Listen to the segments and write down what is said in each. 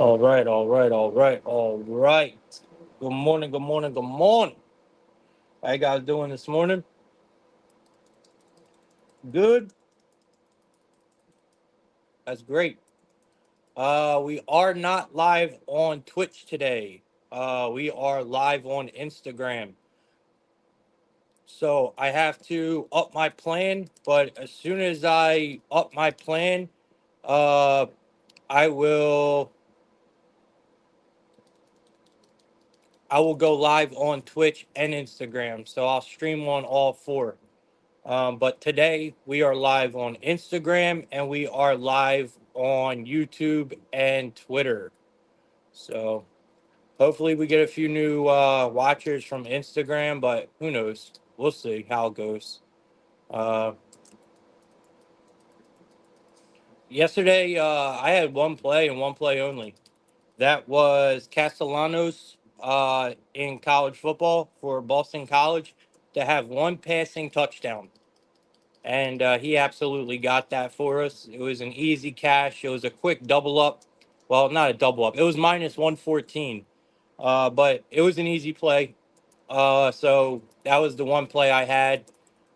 All right, all right, all right, all right. Good morning, good morning, good morning. How you guys doing this morning? Good. That's great. We are not live on Twitch today. We are live on Instagram. So I have to up my plan, but as soon as I up my plan, uh, I will I will go live on Twitch and Instagram. So I'll stream on all four. But today we are live on Instagram and we are live on YouTube and Twitter. So hopefully we get a few new watchers from Instagram, but who knows? We'll see how it goes. Uh, Yesterday I had one play and one play only. That was Castellanos in college football for Boston College to have one passing touchdown. And he absolutely got that for us. It was an easy cash. It was a quick double up. Well, not a double up. It was minus 114, but it was an easy play. So that was the one play I had.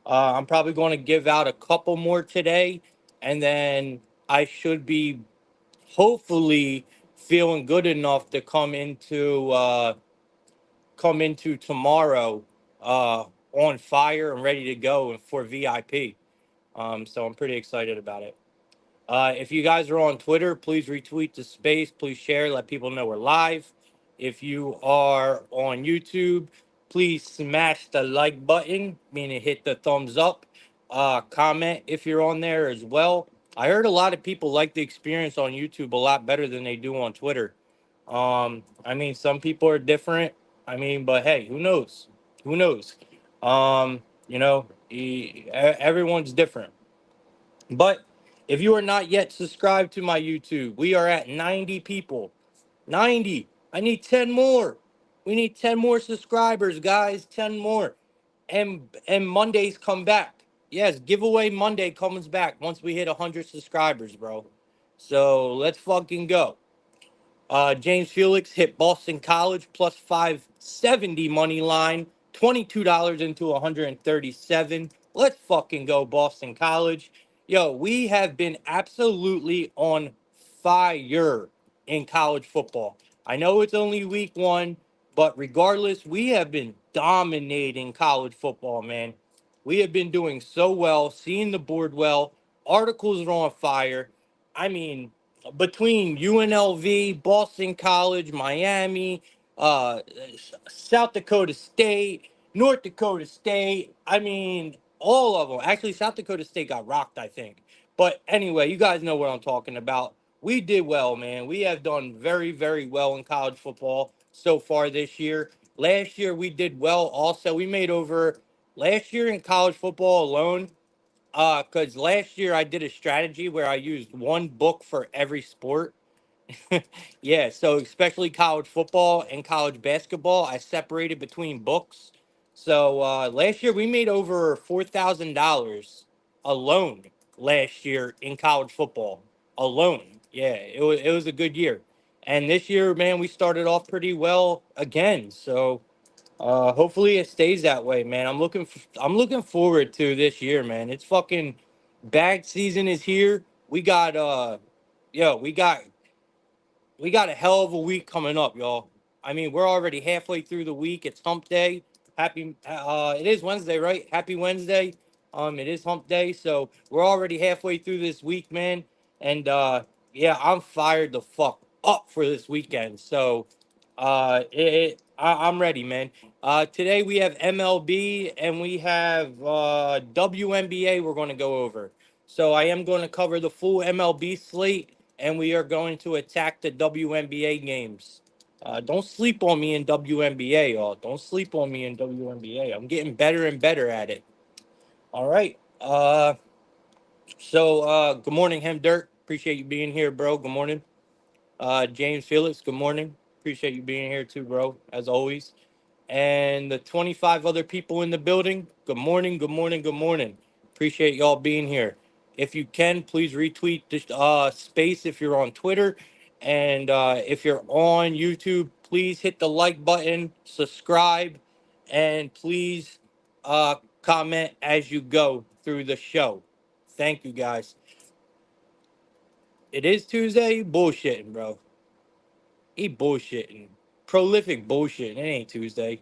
I'm probably going to give out a couple more today, and then I should be hopefully feeling good enough to come into tomorrow uh, on fire and ready to go for VIP. So I'm pretty excited about it. If you guys are on Twitter, please retweet the space. Please share, let people know we're live. If you are on YouTube, please smash the like button, meaning hit the thumbs up. Comment if you're on there as well. I heard a lot of people like the experience on YouTube a lot better than they do on Twitter. I mean, some people are different. I mean, but hey, who knows? Who knows? Everyone's different. But if you are not yet subscribed to my YouTube, we are at 90 people. 90. I need 10 more. We need 10 more subscribers, guys. 10 more. And Mondays come back. Yes, giveaway Monday comes back once we hit 100 subscribers, bro. So let's fucking go. James Felix hit Boston College plus 570 money line, $22 into 137. Let's fucking go, Boston College. Yo, we have been absolutely on fire in college football. I know it's only week one, but regardless, we have been dominating college football, man. We have been doing so well, seeing the board well. Articles are on fire. I mean, between UNLV, Boston College, Miami, uh, South Dakota State, North Dakota State. I mean, all of them. Actually, South Dakota State got rocked, I think. But anyway, you guys know what I'm talking about. We did well, man. We have done very, very well in college football so far this year. Last year, we did well also. We made over, last year in college football alone, because last year I did a strategy where I used one book for every sport. Yeah, so especially college football and college basketball, I separated between books. So last year we made over $4,000 alone last year in college football alone. Yeah, it was a good year. And this year, man, we started off pretty well again. So hopefully it stays that way, man. I'm looking forward to this year, man. It's fucking bag season is here. We got yo, we got a hell of a week coming up, y'all. I mean, we're already halfway through the week. It's hump day. It is Wednesday, right? Happy Wednesday. It is hump day, so we're already halfway through this week, man. And yeah, I'm fired the fuck up for this weekend. So, I'm ready, man. Today we have MLB and we have WNBA. We're going to go over. So I am going to cover the full MLB slate and we are going to attack the WNBA games. Don't sleep on me in WNBA, y'all. Don't sleep on me in WNBA. I'm getting better and better at it. All right. Good morning, Hem Dirt. Appreciate you being here, bro. Good morning. James Felix, good morning. Appreciate you being here too, bro, as always. And the 25 other people in the building, good morning, good morning, good morning. Appreciate y'all being here. If you can, please retweet this space if you're on Twitter. And if you're on YouTube, please hit the like button, subscribe, and please comment as you go through the show. Thank you, guys. It is Tuesday. You bullshitting, bro. He bullshitting. Prolific bullshit. It ain't Tuesday.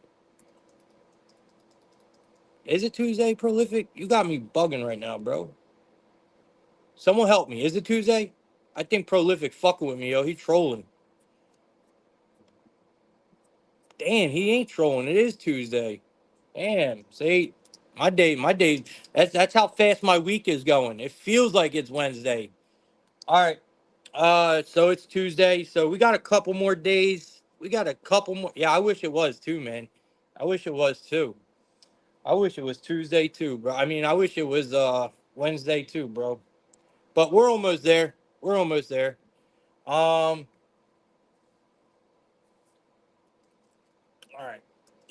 Is it Tuesday, Prolific? You got me bugging right now, bro. Someone help me. Is it Tuesday? I think Prolific fucking with me, yo. He trolling. Damn, he ain't trolling. It is Tuesday. Damn. See, my day. That's how fast my week is going. It feels like it's Wednesday. All right. So it's Tuesday. So we got a couple more days. We got a couple more. Yeah, I wish it was too, man. I wish it was too. I wish it was Tuesday too, bro. I mean, I wish it was Wednesday too, bro. But we're almost there. We're almost there. Um, all right.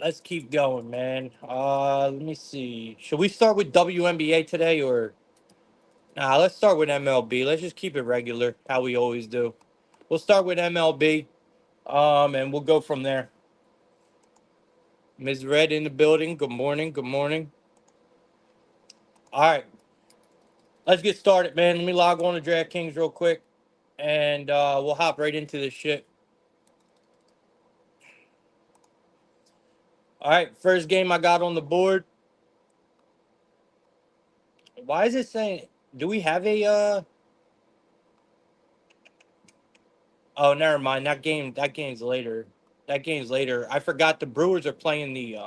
Let's keep going, man. Let me see. Should we start with WNBA today or nah, let's start with MLB. Let's just keep it regular, how we always do. We'll start with MLB. And we'll go from there. Ms. Red in the building. Good morning. Good morning. All right. Let's get started, man. Let me log on to DraftKings real quick. And we'll hop right into this shit. All right, first game I got on the board. Why is it saying? Do we have a? Oh, never mind. That game. That game's later. That game's later. I forgot the Brewers are playing the.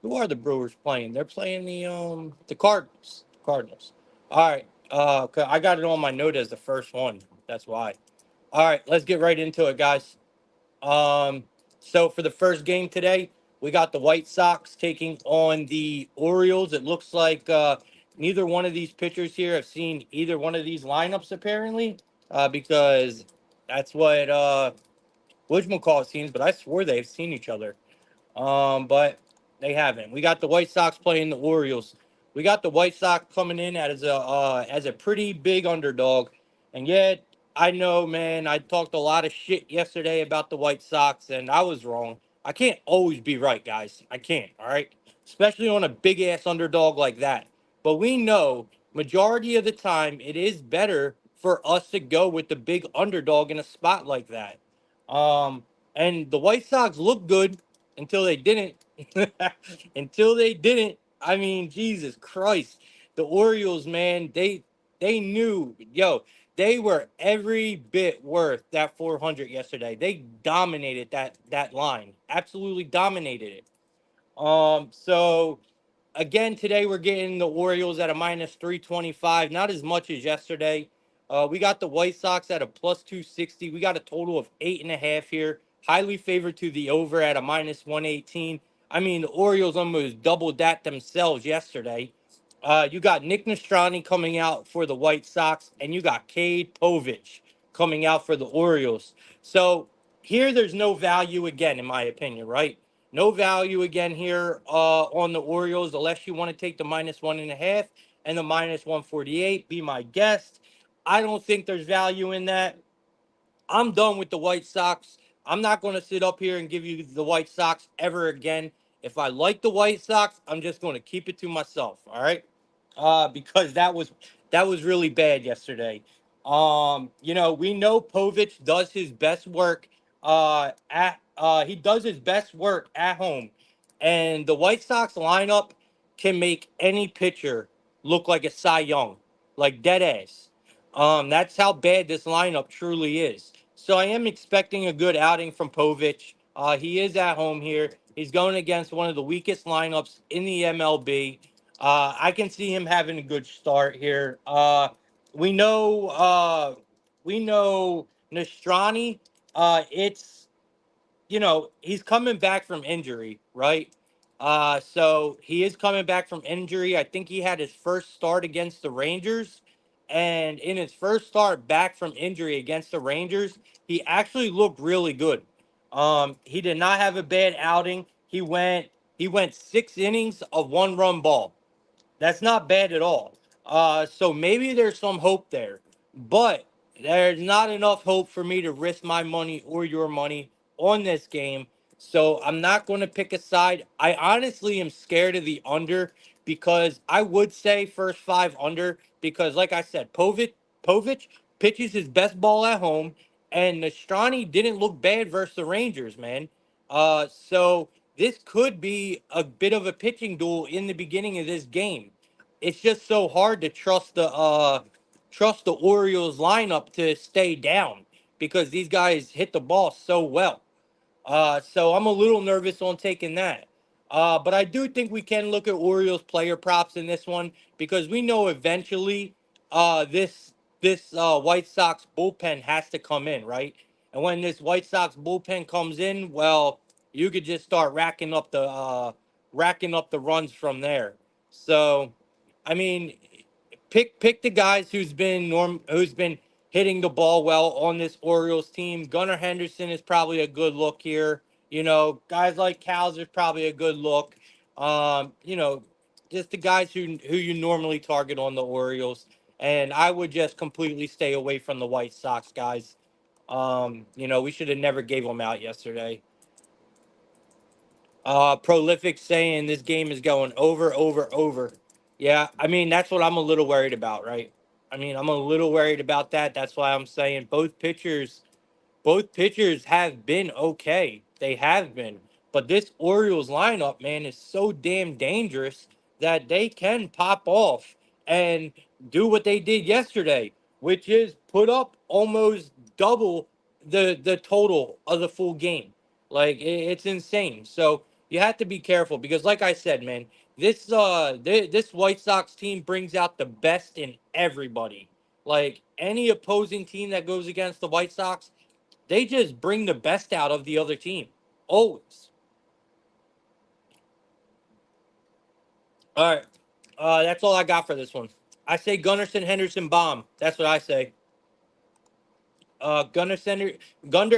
Who are the Brewers playing? They're playing the Cardinals. Cardinals. All right. 'Cause I got it on my note as the first one. That's why. All right, let's get right into it, guys. Um, so for the first game today, we got the White Sox taking on the Orioles. It looks like neither one of these pitchers here have seen either one of these lineups apparently, because that's what whatchamacallit seems. But I swore they've seen each other. But they haven't. We got the White Sox playing the Orioles. We got the White Sox coming in as a pretty big underdog, and yet I know, man. I talked a lot of shit yesterday about the White Sox, and I was wrong. I can't always be right, guys. I can't. All right, especially on a big ass underdog like that. But we know majority of the time it is better for us to go with the big underdog in a spot like that. Um, and the White Sox look good until they didn't. Until they didn't. I mean, Jesus Christ. The Orioles, man, they knew, yo, they were every bit worth that 400 yesterday. They dominated that line. Absolutely dominated it. So again, today we're getting the Orioles at a minus 325, not as much as yesterday. We got the White Sox at a plus 260. We got a total of 8.5 here. Highly favored to the over at a minus 118. I mean, the Orioles almost doubled that themselves yesterday. You got Nick Nostrani coming out for the White Sox, and you got Cade Povich coming out for the Orioles. So here, there's no value again, in my opinion, right? No value again here on the Orioles unless you want to take the minus 1.5 and the minus 148. Be my guest. I don't think there's value in that. I'm done with the White Sox. I'm not going to sit up here and give you the White Sox ever again. If I like the White Sox, I'm just going to keep it to myself. All right, because that was really bad yesterday. We know Povich does his best work at he does his best work at home, and the White Sox lineup can make any pitcher look like a Cy Young, like dead ass. That's how bad this lineup truly is. So I am expecting a good outing from Povich. He is at home here. He's going against one of the weakest lineups in the MLB. I can see him having a good start here. We know we know Nostrani. It's he's coming back from injury, right? So he is coming back from injury. I think he had his first start against the Rangers. And in his first start back from injury against the Rangers, he actually looked really good. He did not have a bad outing. He went 6 innings of 1 run ball. That's not bad at all. So maybe there's some hope there. But There's not enough hope for me to risk my money or your money on this game. So I'm not going to pick a side. I honestly am scared of the under because I would say first five under because, like I said, Povich pitches his best ball at home, and Nostrani didn't look bad versus the Rangers, man. So this could be a bit of a pitching duel in the beginning of this game. It's just so hard to trust the Orioles lineup to stay down because these guys hit the ball so well. So I'm a little nervous on taking that. But I do think we can look at Orioles player props in this one because we know eventually this White Sox bullpen has to come in, right? And when this White Sox bullpen comes in, well, you could just start racking up the runs from there. So, I mean, pick the guys who's been hitting the ball well on this Orioles team. Gunnar Henderson is probably a good look here. You know, guys like Cal's is probably a good look. You know, just the guys who you normally target on the Orioles. And I would just completely stay away from the White Sox guys. You know, we should have never gave them out yesterday. Prolific saying this game is going over, over, over. Yeah, I mean that's what I'm a little worried about, right? I mean, I'm a little worried about that. That's why I'm saying both pitchers have been okay. They have been. But this Orioles lineup, man, is so damn dangerous that they can pop off and do what they did yesterday, which is put up almost double the total of the full game. Like it's insane. So you have to be careful because, like I said, man, this White Sox team brings out the best in everybody. Like any opposing team that goes against the White Sox, they just bring the best out of the other team. Always. All right. That's all I got for this one. I say Gunnarsson, Henderson, bomb. That's what I say. Gunnar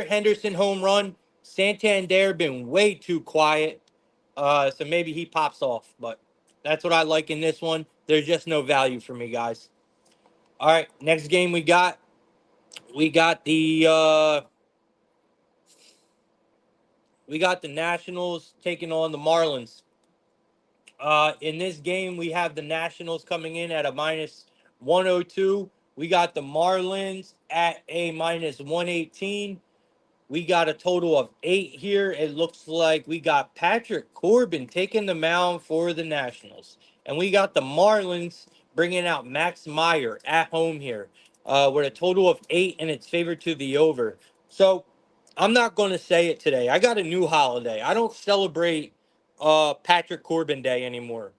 Henderson home run. Santander been way too quiet. So maybe he pops off. But that's what I like in this one. There's just no value for me, guys. All right. Next game we got we got the Nationals taking on the Marlins. In this game, we have the Nationals coming in at a minus 102. We got the Marlins at a minus 118. We got a total of 8 here. It looks like we got Patrick Corbin taking the mound for the Nationals. And we got the Marlins bringing out Max Meyer at home here with a total of 8, and it's favored to the over. So I'm not going to say it today. I got a new holiday. I don't celebrate Patrick Corbin Day anymore.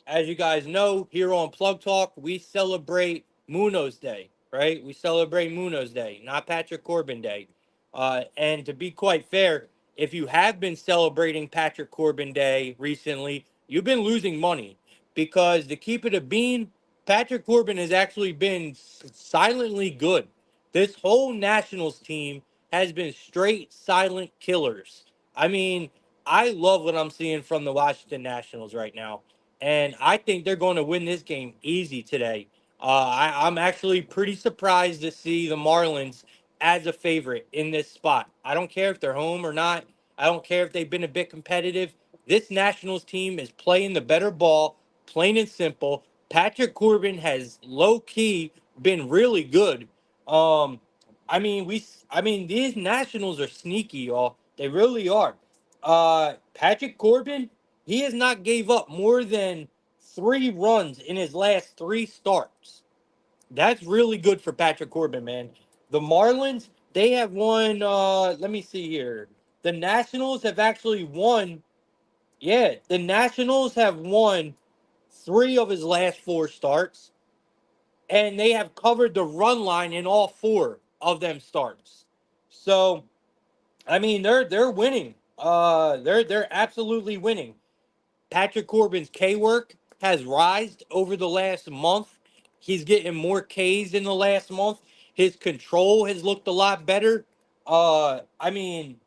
As you guys know, here on Plug Talk, we celebrate Munoz Day, right? We celebrate Munoz Day, not Patrick Corbin Day. And to be quite fair, if you have been celebrating Patrick Corbin Day recently, you've been losing money because to keep it a bean, Patrick Corbin has actually been silently good. This whole Nationals team has been straight silent killers. I mean, I love what I'm seeing from the Washington Nationals right now, and I think they're going to win this game easy today. I'm actually pretty surprised to see the Marlins as a favorite in this spot. I don't care if they're home or not. I don't care if they've been a bit competitive. This Nationals team is playing the better ball, plain and simple. Patrick Corbin has low key been really good. Um, I mean these Nationals are sneaky, y'all. They really are. Patrick Corbin, he has not gave up more than 3 runs in his last 3 starts. That's really good for Patrick Corbin, man. The Marlins, they have won. Let me see here. The Nationals have actually won. Yeah, the Nationals have won 3 of his last 4 starts, and they have covered the run line in all 4 of them starts. So, I mean, they're winning. They're absolutely winning. Patrick Corbin's K work has rised over the last month. He's getting more Ks in the last month. His control has looked a lot better. I mean,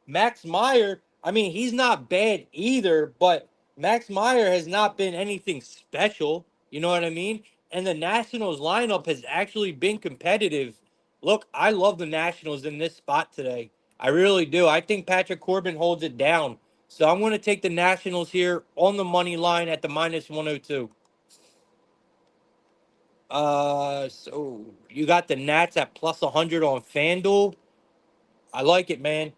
Max Meyer, I mean, he's not bad either, but Max Meyer has not been anything special. You know what I mean? and the Nationals lineup has actually been competitive. Look, I love the Nationals in this spot today. I really do. I think Patrick Corbin holds it down. So I'm going to take the Nationals here on the money line at the minus 102. So you got the Nats at plus 100 on FanDuel. I like it, man.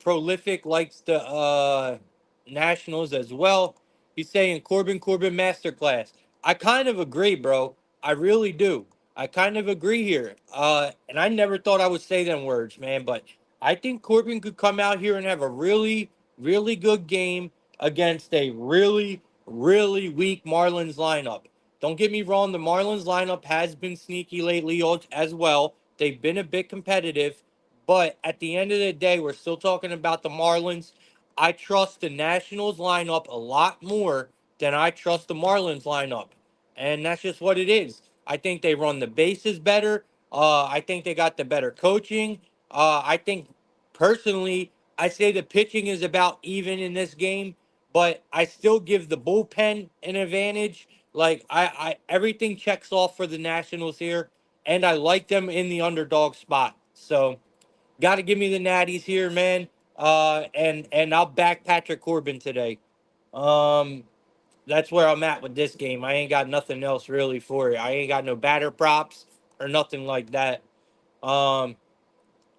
Prolific likes the Nationals as well. He's saying Corbin masterclass. I kind of agree, bro. I really do. I kind of agree here. And I never thought I would say them words, man. But I think Corbin could come out here and have a really good game against a really weak Marlins lineup. Don't get me wrong. The Marlins lineup has been sneaky lately as well. They've been a bit competitive. But at the end of the day, we're still talking about the Marlins. I trust the Nationals lineup a lot more than I trust the Marlins lineup. And that's just what it is. I think they run the bases better. I think they got the better coaching. I think personally, I say the pitching is about even in this game, but I still give the bullpen an advantage. Like everything checks off for the Nationals here, and I like them in the underdog spot. So got to give me the Natties here, man. And I'll back Patrick Corbin today. Um, that's where I'm at with this game. I ain't got nothing else really for it. I ain't got no batter props or nothing like that. Um,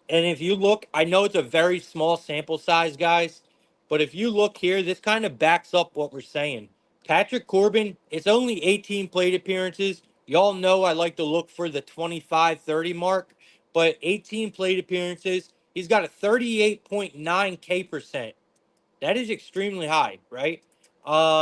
and if you look, I know it's a very small sample size, guys, but if you look here, this kind of backs up what we're saying. Patrick Corbin, it's only 18 plate appearances. Y'all know I like to look for the 25-30 mark, but 18 plate appearances. He's got a 38.9 K percent. That is extremely high, right?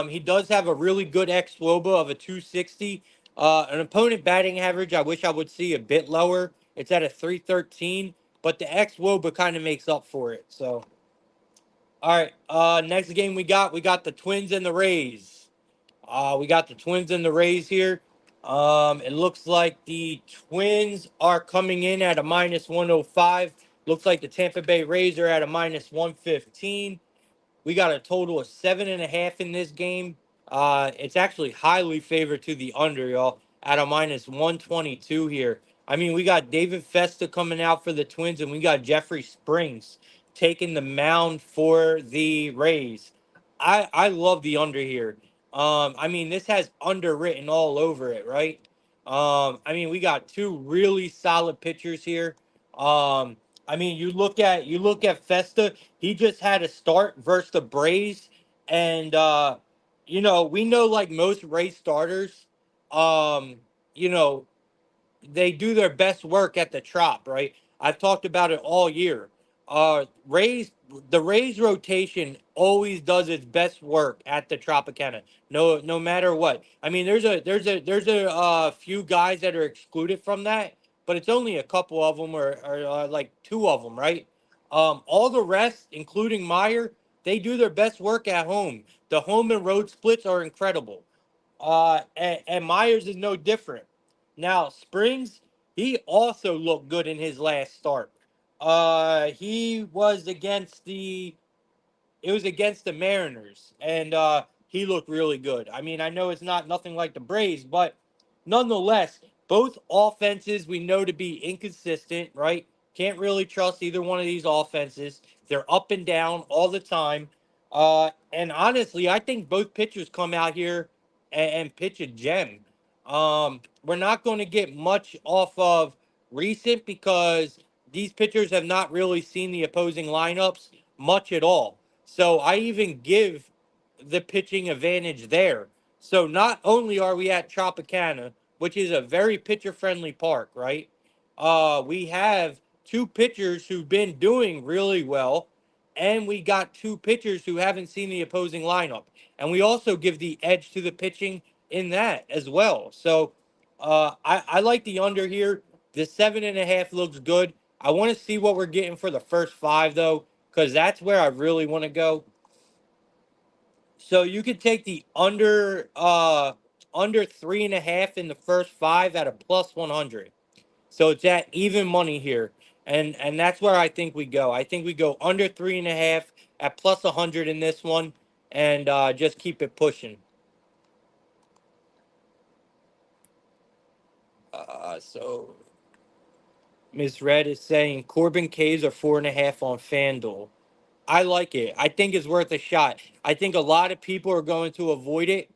He does have a really good xWOBA of a 260. An opponent batting average, I wish I would see a bit lower. It's at a 313, but the xWOBA kind of makes up for it. So, all right. Next game we got the Twins and the Rays. We got the Twins and the Rays here. It looks like the Twins are coming in at a minus 105. Looks like the Tampa Bay Rays are at a minus 115. We got a total of 7.5 in this game. It's actually highly favored to the under, y'all, at a minus 122 here. I mean, we got David Festa coming out for the Twins, and we got Jeffrey Springs taking the mound for the Rays. I love the under here. I mean, this has underwritten all over it, right? I mean, we got two really solid pitchers here. I mean, you look at Festa. He just had a start versus the Braves, and we know like most Rays starters, um, you know, they do their best work at the Trop, right? I've talked about it all year. Rays, the Rays rotation always does its best work at the Tropicana. No matter what. I mean, there's a few guys that are excluded from that, but it's only a couple of them, or like two of them, right? All the rest, including Meyer, they do their best work at home. The home and road splits are incredible. And Myers is no different. Now, Springs, he also looked good in his last start. He was against the it was against the Mariners, and he looked really good. I mean, I know it's not nothing like the Braves, but nonetheless, both offenses we know to be inconsistent, right? Can't really trust either one of these offenses. They're up and down all the time. And honestly, I think both pitchers come out here and pitch a gem. We're not going to get much off of recent because these pitchers have not really seen the opposing lineups much at all. So I even give the pitching advantage there. So not only are we at Tropicana, which is a very pitcher friendly park, right? We have two pitchers who've been doing really well, and we got two pitchers who haven't seen the opposing lineup. And we also give the edge to the pitching in that as well. So I like the under here. The 7.5 looks good. I want to see what we're getting for the first five, though, because that's where I really want to go. So you could take the under 3.5 in the first five at a plus 100. So it's at even money here, and that's where I think we go. I think we go under 3.5 at plus 100 in this one, and just keep it pushing. So Miss Red is saying Corbin K's are 4.5 on FanDuel. I like it. I think it's worth a shot. I think a lot of people are going to avoid it.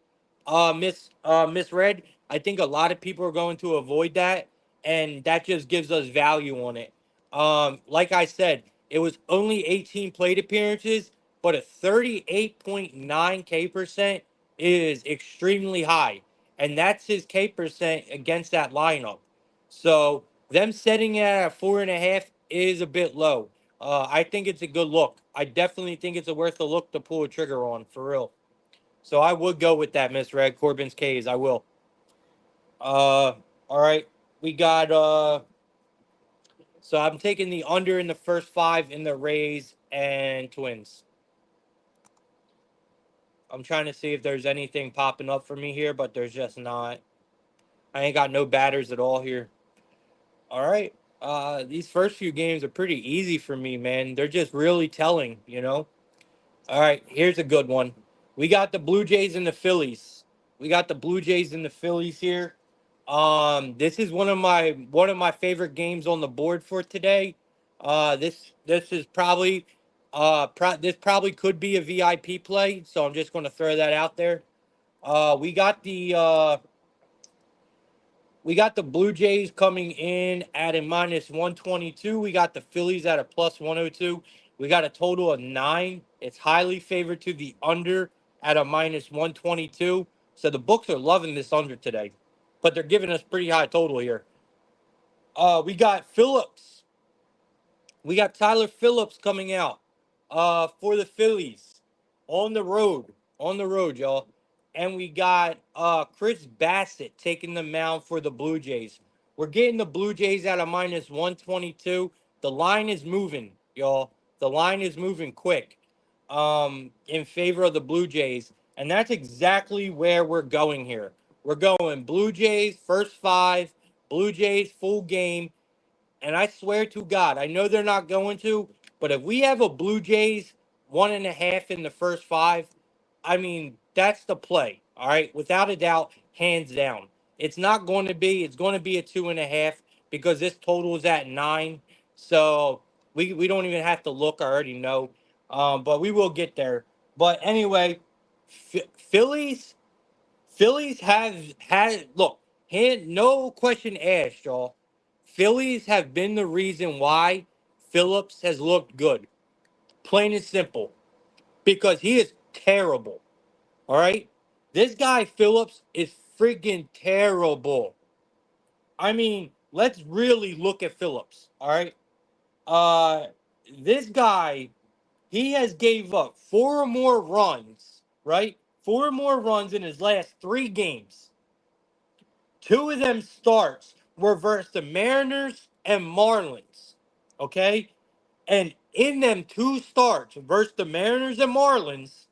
Miss Red, I think a lot of people are going to avoid that, and that just gives us value on it. Like I said, it was only 18 plate appearances, but a 38.9 K percent is extremely high, and that's his K percent against that lineup. So them setting it at 4.5 is a bit low. I think it's a good look. I definitely think it's a worth a look to pull a trigger on for real. So I would go with that, Miss Red. Corbin's K's. I will. All right. We got so I'm taking the under in the first five in the Rays and Twins. I'm trying to see if there's anything popping up for me here, but there's just not. I ain't got no batters at all here. All right. These first few games are pretty easy for me, man. They're just really telling, you know. All right, here's a good one. We got the Blue Jays and the Phillies. We got the Blue Jays and the Phillies here. This is one of my favorite games on the board for today. This is probably this probably could be a VIP play, so I'm just going to throw that out there. We got the Blue Jays coming in at a minus 122. We got the Phillies at a plus 102. We got a total of 9. It's highly favored to the under at a minus 122. So the books are loving this under today, but they're giving us pretty high total here. We got Phillips. We got Tyler Phillips coming out for the Phillies on the road. On the road, y'all. And we got Chris Bassett taking the mound for the Blue Jays. We're getting the Blue Jays at a minus 122. The line is moving, y'all. The line is moving quick in favor of the Blue Jays. And that's exactly where we're going here. We're going Blue Jays first five, Blue Jays full game, and I swear to God, I know they're not going to, but if we have a Blue Jays 1.5 in the first five, I mean, that's the play. All right. Without a doubt, hands down. It's going to be a 2.5 because this total is at 9. So we don't even have to look. I already know. But we will get there. But anyway, Phillies. Phillies have had look, no question asked, y'all. Phillies have been the reason why Phillips has looked good. Plain and simple. Because he is terrible. All right? This guy Phillips is freaking terrible. I mean, let's really look at Phillips. All right? Uh this guy, he has gave up 4 or more runs, right? 4 or more runs in his last 3 games. 2 of them starts were versus the Mariners and Marlins. Okay? And in them 2 starts versus the Mariners and Marlins,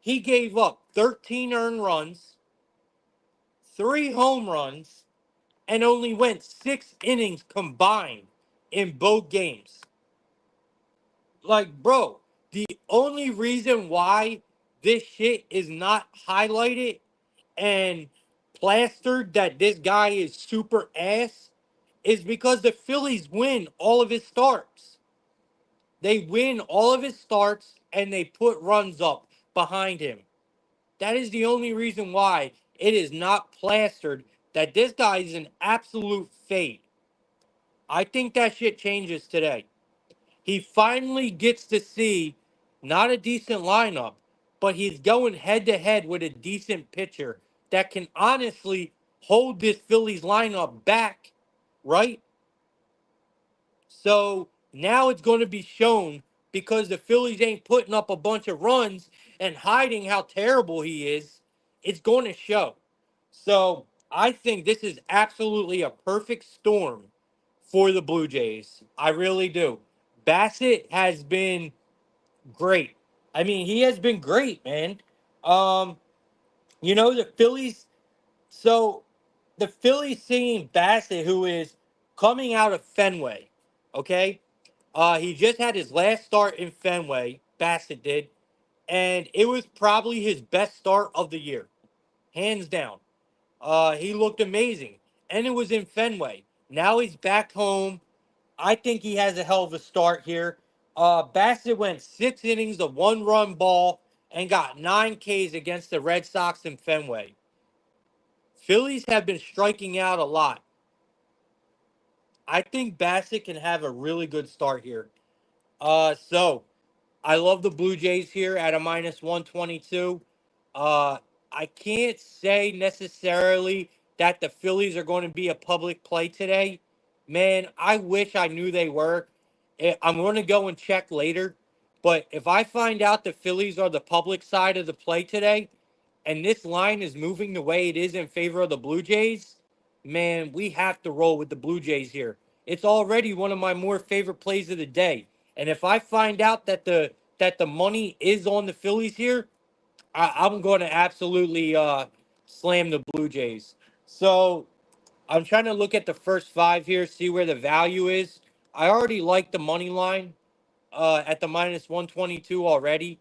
he gave up 13 earned runs, 3 home runs, and only went 6 innings combined in both games. Like, bro, the only reason why this shit is not highlighted and plastered that this guy is super ass is because the Phillies win all of his starts. They win all of his starts and they put runs up behind him. That is the only reason why it is not plastered that this guy is an absolute fade. I think that shit changes today. He finally gets to see not a decent lineup, but he's going head to head with a decent pitcher that can honestly hold this Phillies lineup back, right? So now it's going to be shown because the Phillies ain't putting up a bunch of runs and hiding how terrible he is. It's going to show. So I think this is absolutely a perfect storm for the Blue Jays. I really do. Bassett has been great. I mean, he has been great, man. Um, the Phillies. So the Phillies seeing Bassett, who is coming out of Fenway, okay? He just had his last start in Fenway. Bassett did, and it was probably his best start of the year, hands down. He looked amazing. and it was in Fenway. Now he's back home. I think he has a hell of a start here. Bassett went 6 innings, a 1-run ball, and got 9 Ks against the Red Sox in Fenway. Phillies have been striking out a lot. I think Bassett can have a really good start here. So I love the Blue Jays here at a minus 122. Uh, I can't say necessarily that the Phillies are going to be a public play today. Man, I wish I knew they were. I'm going to go and check later. But if I find out the Phillies are the public side of the play today, and this line is moving the way it is in favor of the Blue Jays, man, we have to roll with the Blue Jays here. It's already one of my more favorite plays of the day. And if I find out that the money is on the Phillies here, I'm going to absolutely slam the Blue Jays. So I'm trying to look at the first five here, see where the value is. I already like the money line at the minus 122 already.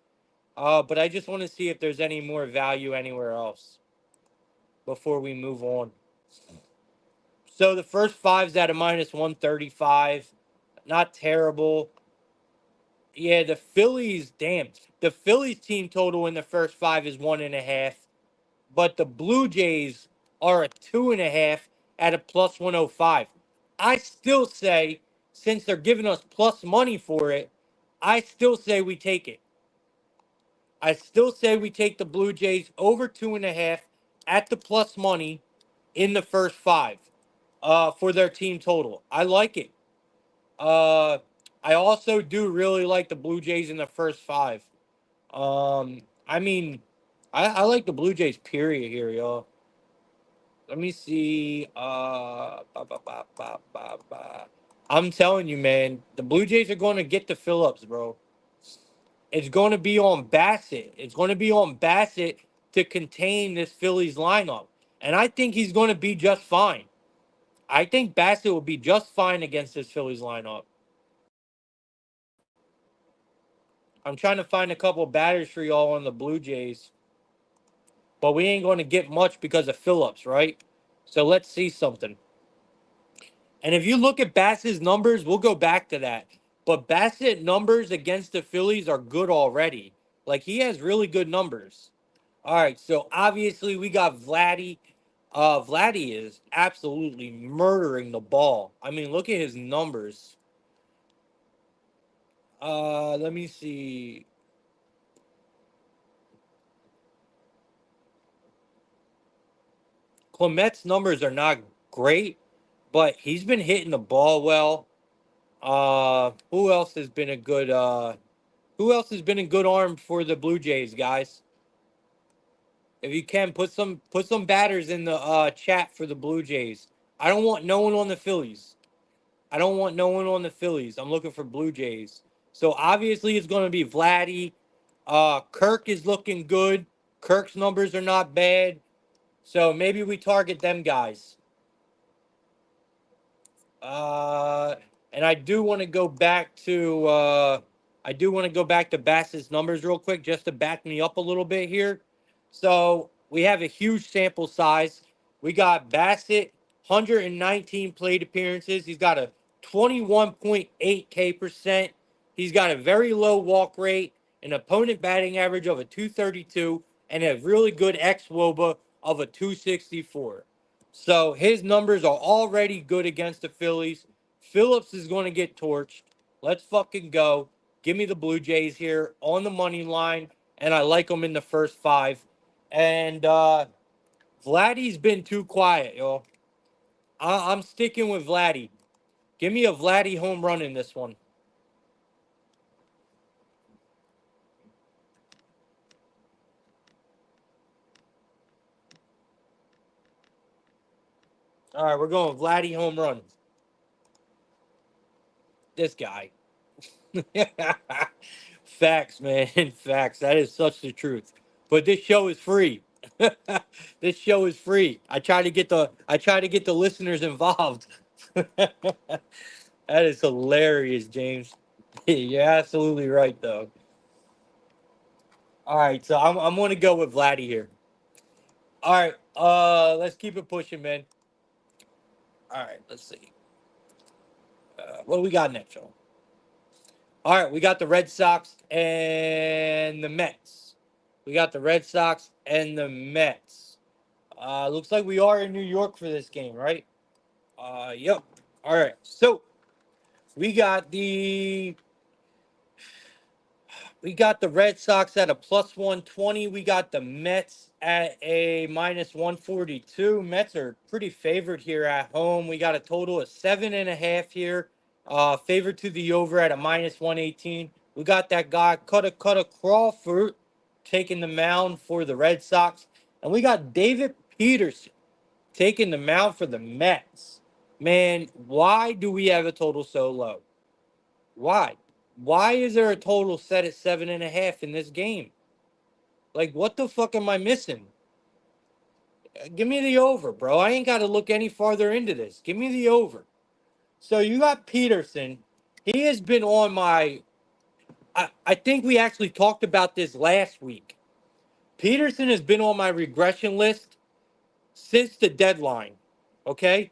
But I just want to see if there's any more value anywhere else before we move on. So the first five's at a minus 135. Not terrible. Yeah, the Phillies, damn. The Phillies team total in the first five is 1.5. But the Blue Jays are a 2.5 at a plus 105. I still say, since they're giving us plus money for it, I still say we take it. I still say we take the Blue Jays over 2.5 at the plus money in the first five for their team total. I like it. Uh, I also do really like the Blue Jays in the first five. I mean, I like the Blue Jays, period, here, y'all. Let me see. I'm telling you, man, the Blue Jays are going to get the Phillips, bro. It's going to be on Bassett. It's going to be on Bassett to contain this Phillies lineup. And I think he's going to be just fine. I think Bassett will be just fine against this Phillies lineup. I'm trying to find a couple of batters for y'all on the Blue Jays. But we ain't going to get much because of Phillips, right? So let's see something. And if you look at Bassett's numbers, we'll go back to that. But Bassett numbers against the Phillies are good already. Like, he has really good numbers. All right, so obviously we got Vladdy. Vladdy is absolutely murdering the ball. I mean, look at his numbers. Let me see. Clement's numbers are not great, but he's been hitting the ball well. Who else has been a good who else has been a good arm for the Blue Jays, guys? If you can put some batters in the chat for the Blue Jays. I don't want no one on the Phillies. I don't want no one on the Phillies. I'm looking for Blue Jays. So obviously it's going to be Vladdy. Kirk is looking good. Kirk's numbers are not bad. So maybe we target them guys. Uh, and I do want to go back to Bassett's numbers real quick just to back me up a little bit here. So we have a huge sample size. We got Bassett, 119 plate appearances. He's got a 21.8K percent. He's got a very low walk rate, an opponent batting average of a 232, and a really good xWOBA of a 264. So his numbers are already good against the Phillies. Phillips is going to get torched. Let's fucking go. Give me the Blue Jays here on the money line, and I like them in the first five. And Vladdy's been too quiet, yo. I'm sticking with Vladdy. Give me a Vladdy home run in this one. All right, we're going Vladdy home run. This guy. Facts, man. Facts. That is such the truth. But this show is free. This show is free. I try to get the listeners involved. That is hilarious, James. You're absolutely right though. All right, so I'm gonna go with Vladdy here. All right, let's keep it pushing, man. All right, let's see. What do we got next, y'all? All right, we got the Red Sox and the Mets. We got the Red Sox and the Mets. Looks like we are in New York for this game, right? Yep. All right. So we got the Red Sox at a plus 120. We got the Mets at a minus 142. Mets are pretty favored here at home. We got a total of 7.5 here. Favored to the over at a minus 118. We got that guy, Cutter Crawford, taking the mound for the Red Sox. And we got David Peterson taking the mound for the Mets. Man, why do we have a total so low? Why? Why is there a total set at 7.5 in this game? Like, what the fuck am I missing? Give me the over, bro. I ain't got to look any farther into this. Give me the over. So you got Peterson. He has been on my. I think we actually talked about this last week. Peterson has been on my regression list since the deadline. Okay?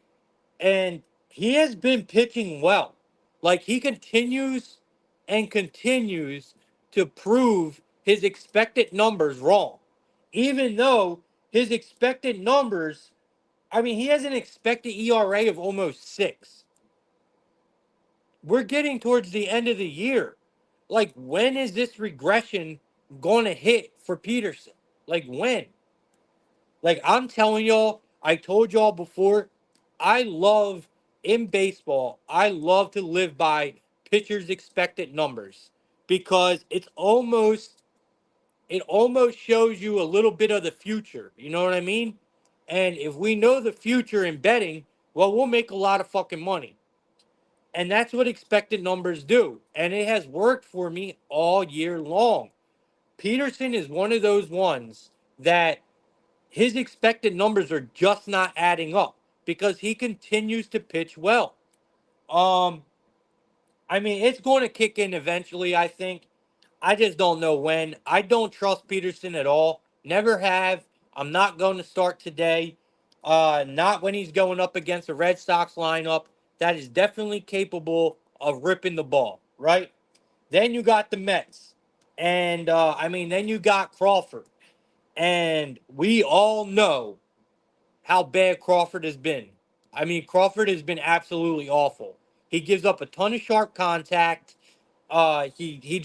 And he has been pitching well. Like he continues and continues to prove his expected numbers wrong. Even though his expected numbers, I mean, he has an expected ERA of almost 6. We're getting towards the end of the year. Like, when is this regression going to hit for Peterson? Like, when? Like I'm telling y'all, I told y'all before, I love in baseball, I love to live by pitchers' expected numbers because it almost shows you a little bit of the future. You know what I mean? And if we know the future in betting, well, we'll make a lot of fucking money. And that's what expected numbers do. And it has worked for me all year long. Peterson is one of those ones that his expected numbers are just not adding up because he continues to pitch well. Um, I mean, it's going to kick in eventually, I think. I just don't know when. I don't trust Peterson at all. Never have. I'm not going to start today. Not when he's going up against a Red Sox lineup that is definitely capable of ripping the ball, right? Then you got the Mets. And then you got Crawford. And we all know how bad Crawford has been. I mean, Crawford has been absolutely awful. He gives up a ton of sharp contact. He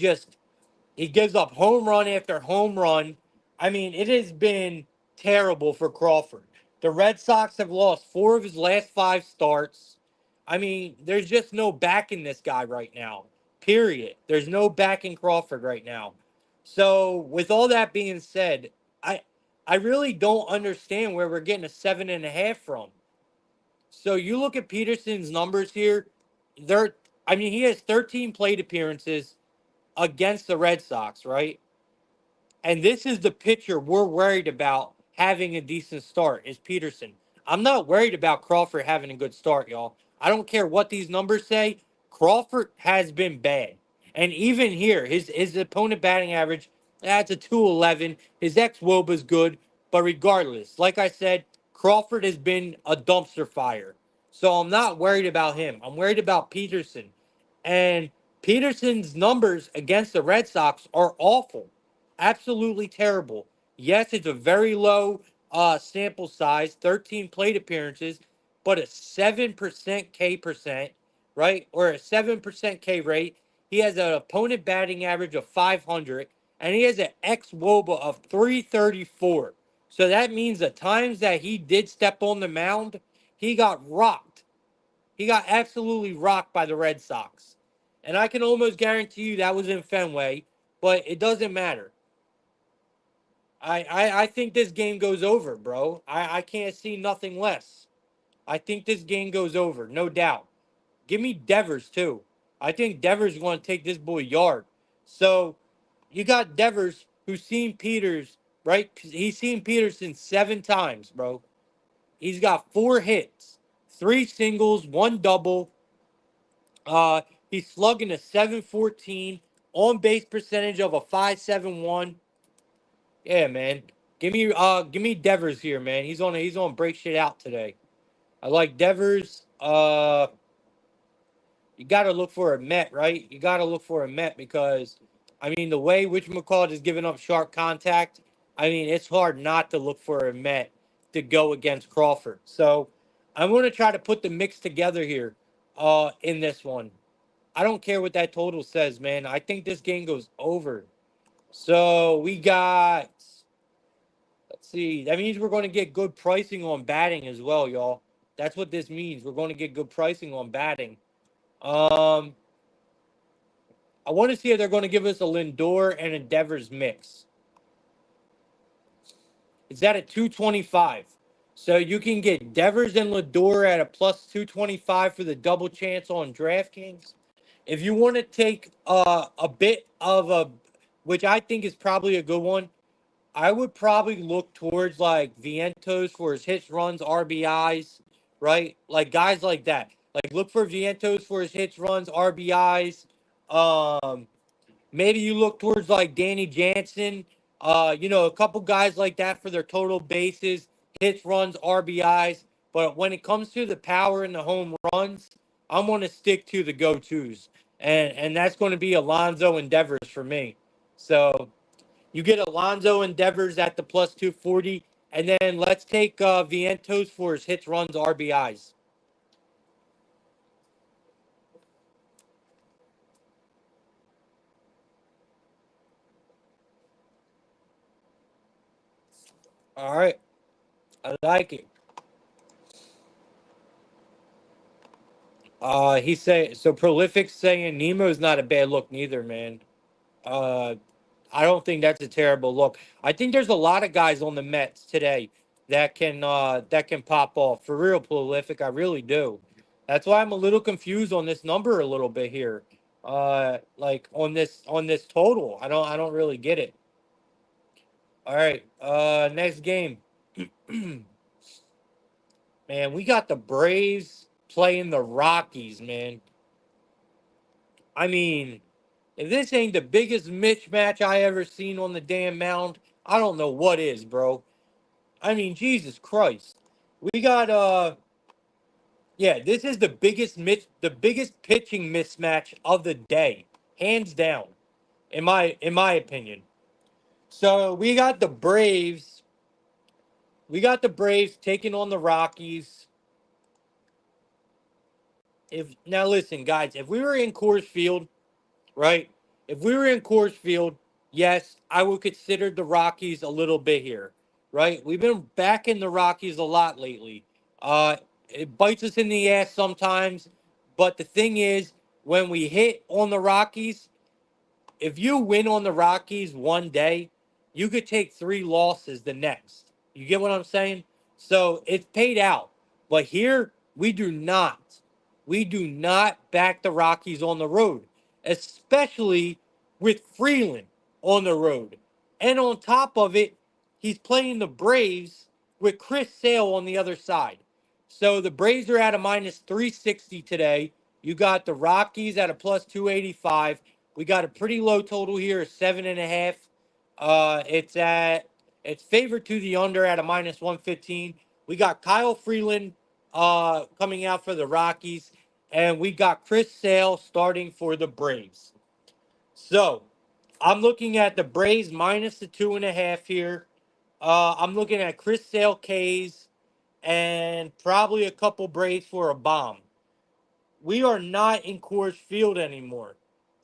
gives up home run after home run. I mean, it has been terrible for Crawford. The Red Sox have lost 4 of his last 5 starts. I mean, there's just no backing this guy right now. Period. There's no backing Crawford right now. So, with all that being said, I I really don't understand where we're getting a 7.5 from. So you look at Peterson's numbers here. They're I mean, he has 13 plate appearances against the Red Sox, right? And this is the pitcher we're worried about having a decent start is Peterson. I'm not worried about Crawford having a good start, y'all. I don't care what these numbers say. Crawford has been bad. And even here, his opponent batting average, that's a 211. His ex-woba is good. But regardless, like I said, Crawford has been a dumpster fire. So I'm not worried about him. I'm worried about Peterson. And Peterson's numbers against the Red Sox are awful. Absolutely terrible. Yes, it's a very low sample size, 13 plate appearances, but a 7% K percent, right? Or a 7% K rate. He has an opponent batting average of 500, and he has an ex Woba of 334. So that means the times that he did step on the mound, he got rocked. He got absolutely rocked by the Red Sox. And I can almost guarantee you that was in Fenway, but it doesn't matter. I think this game goes over, bro. I can't see nothing less. I think this game goes over, no doubt. Give me Devers, too. I think Devers is going to take this boy yard. So you got Devers who's seen Peters, right? He's seen Peterson 7 times, bro. He's got 4 hits, 3 singles, 1 double. He's slugging a 714, on base percentage of a 571. Yeah, man. Give me Devers here, man. He's on break shit out today. I like Devers. Uh, you got to look for a Met, right? You got to look for a Met because, I mean, the way whatchamacallit is giving up sharp contact, I mean, it's hard not to look for a Met to go against Crawford. So I'm going to try to put the mix together here in this one. I don't care what that total says, man. I think this game goes over. So we got, let's see, that means we're going to get good pricing on batting as well, y'all. That's what this means. We're going to get good pricing on batting. Um, I want to see if they're going to give us a Lindor and a Devers mix. It's at a 225. So you can get Devers and Lindor at a plus 225 for the double chance on DraftKings. If you want to take a bit of a, which I think is probably a good one, I would probably look towards like Vientos for his hits, runs, RBIs, right? Like guys like that. Like look for Vientos for his hits, runs, RBIs. Um, Maybe you look towards like Danny Jansen, a couple guys like that for their total bases, hits, runs, RBIs. But when it comes to the power and the home runs, I'm going to stick to the go-tos, and that's going to be Alonso and Devers for me. So you get Alonso and Devers at the plus 240, and then let's take Vientos for his hits, runs, RBIs. All right, I like it. He say so. Prolific saying Nemo's not a bad look neither, man. Uh, I don't think that's a terrible look. I think there's a lot of guys on the Mets today that can pop off for real. Prolific, I really do. That's why I'm a little confused on this number a little bit here. Like on this total, I don't really get it. All right, next game, man. We got the Braves playing the Rockies, man. I mean, if this ain't the biggest mismatch I ever seen on the damn mound, I don't know what is, bro. I mean, Jesus Christ. We got yeah, this is the biggest pitching mismatch of the day, hands down, in my opinion. So we got the Braves taking on the Rockies. If now listen, guys, if we were in Coors Field, right? If we were in Coors Field, yes, I would consider the Rockies a little bit here, right? We've been backing the Rockies a lot lately. It bites us in the ass sometimes, but the thing is, when we hit on the Rockies, if you win on the Rockies one day, you could take three losses the next. You get what I'm saying? So it's paid out. But here we do not. We do not back the Rockies on the road, especially with Freeland on the road. And on top of it, he's playing the Braves with Chris Sale on the other side. So the Braves are at a minus 360 today. You got the Rockies at a plus 285. We got a pretty low total here, 7.5. It's at it's favored to the under at a minus 115. We got Kyle Freeland coming out for the Rockies, and we got Chris Sale starting for the Braves. So I'm looking at the Braves minus the 2.5 here. I'm looking at Chris Sale K's and probably a couple Braves for a bomb. We are not in Coors Field anymore.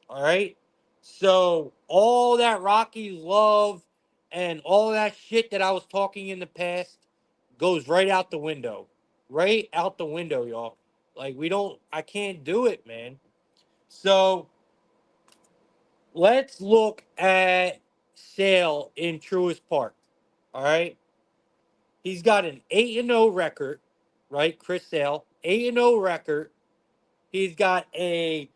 All right. So all that Rockies love and all that shit that I was talking in the past goes right out the window. Right out the window, y'all. Like I can't do it, man. So let's look at Sale in Truist Park. All right. He's got an 8-0 record, right? Chris Sale, 8-0 record. He's got a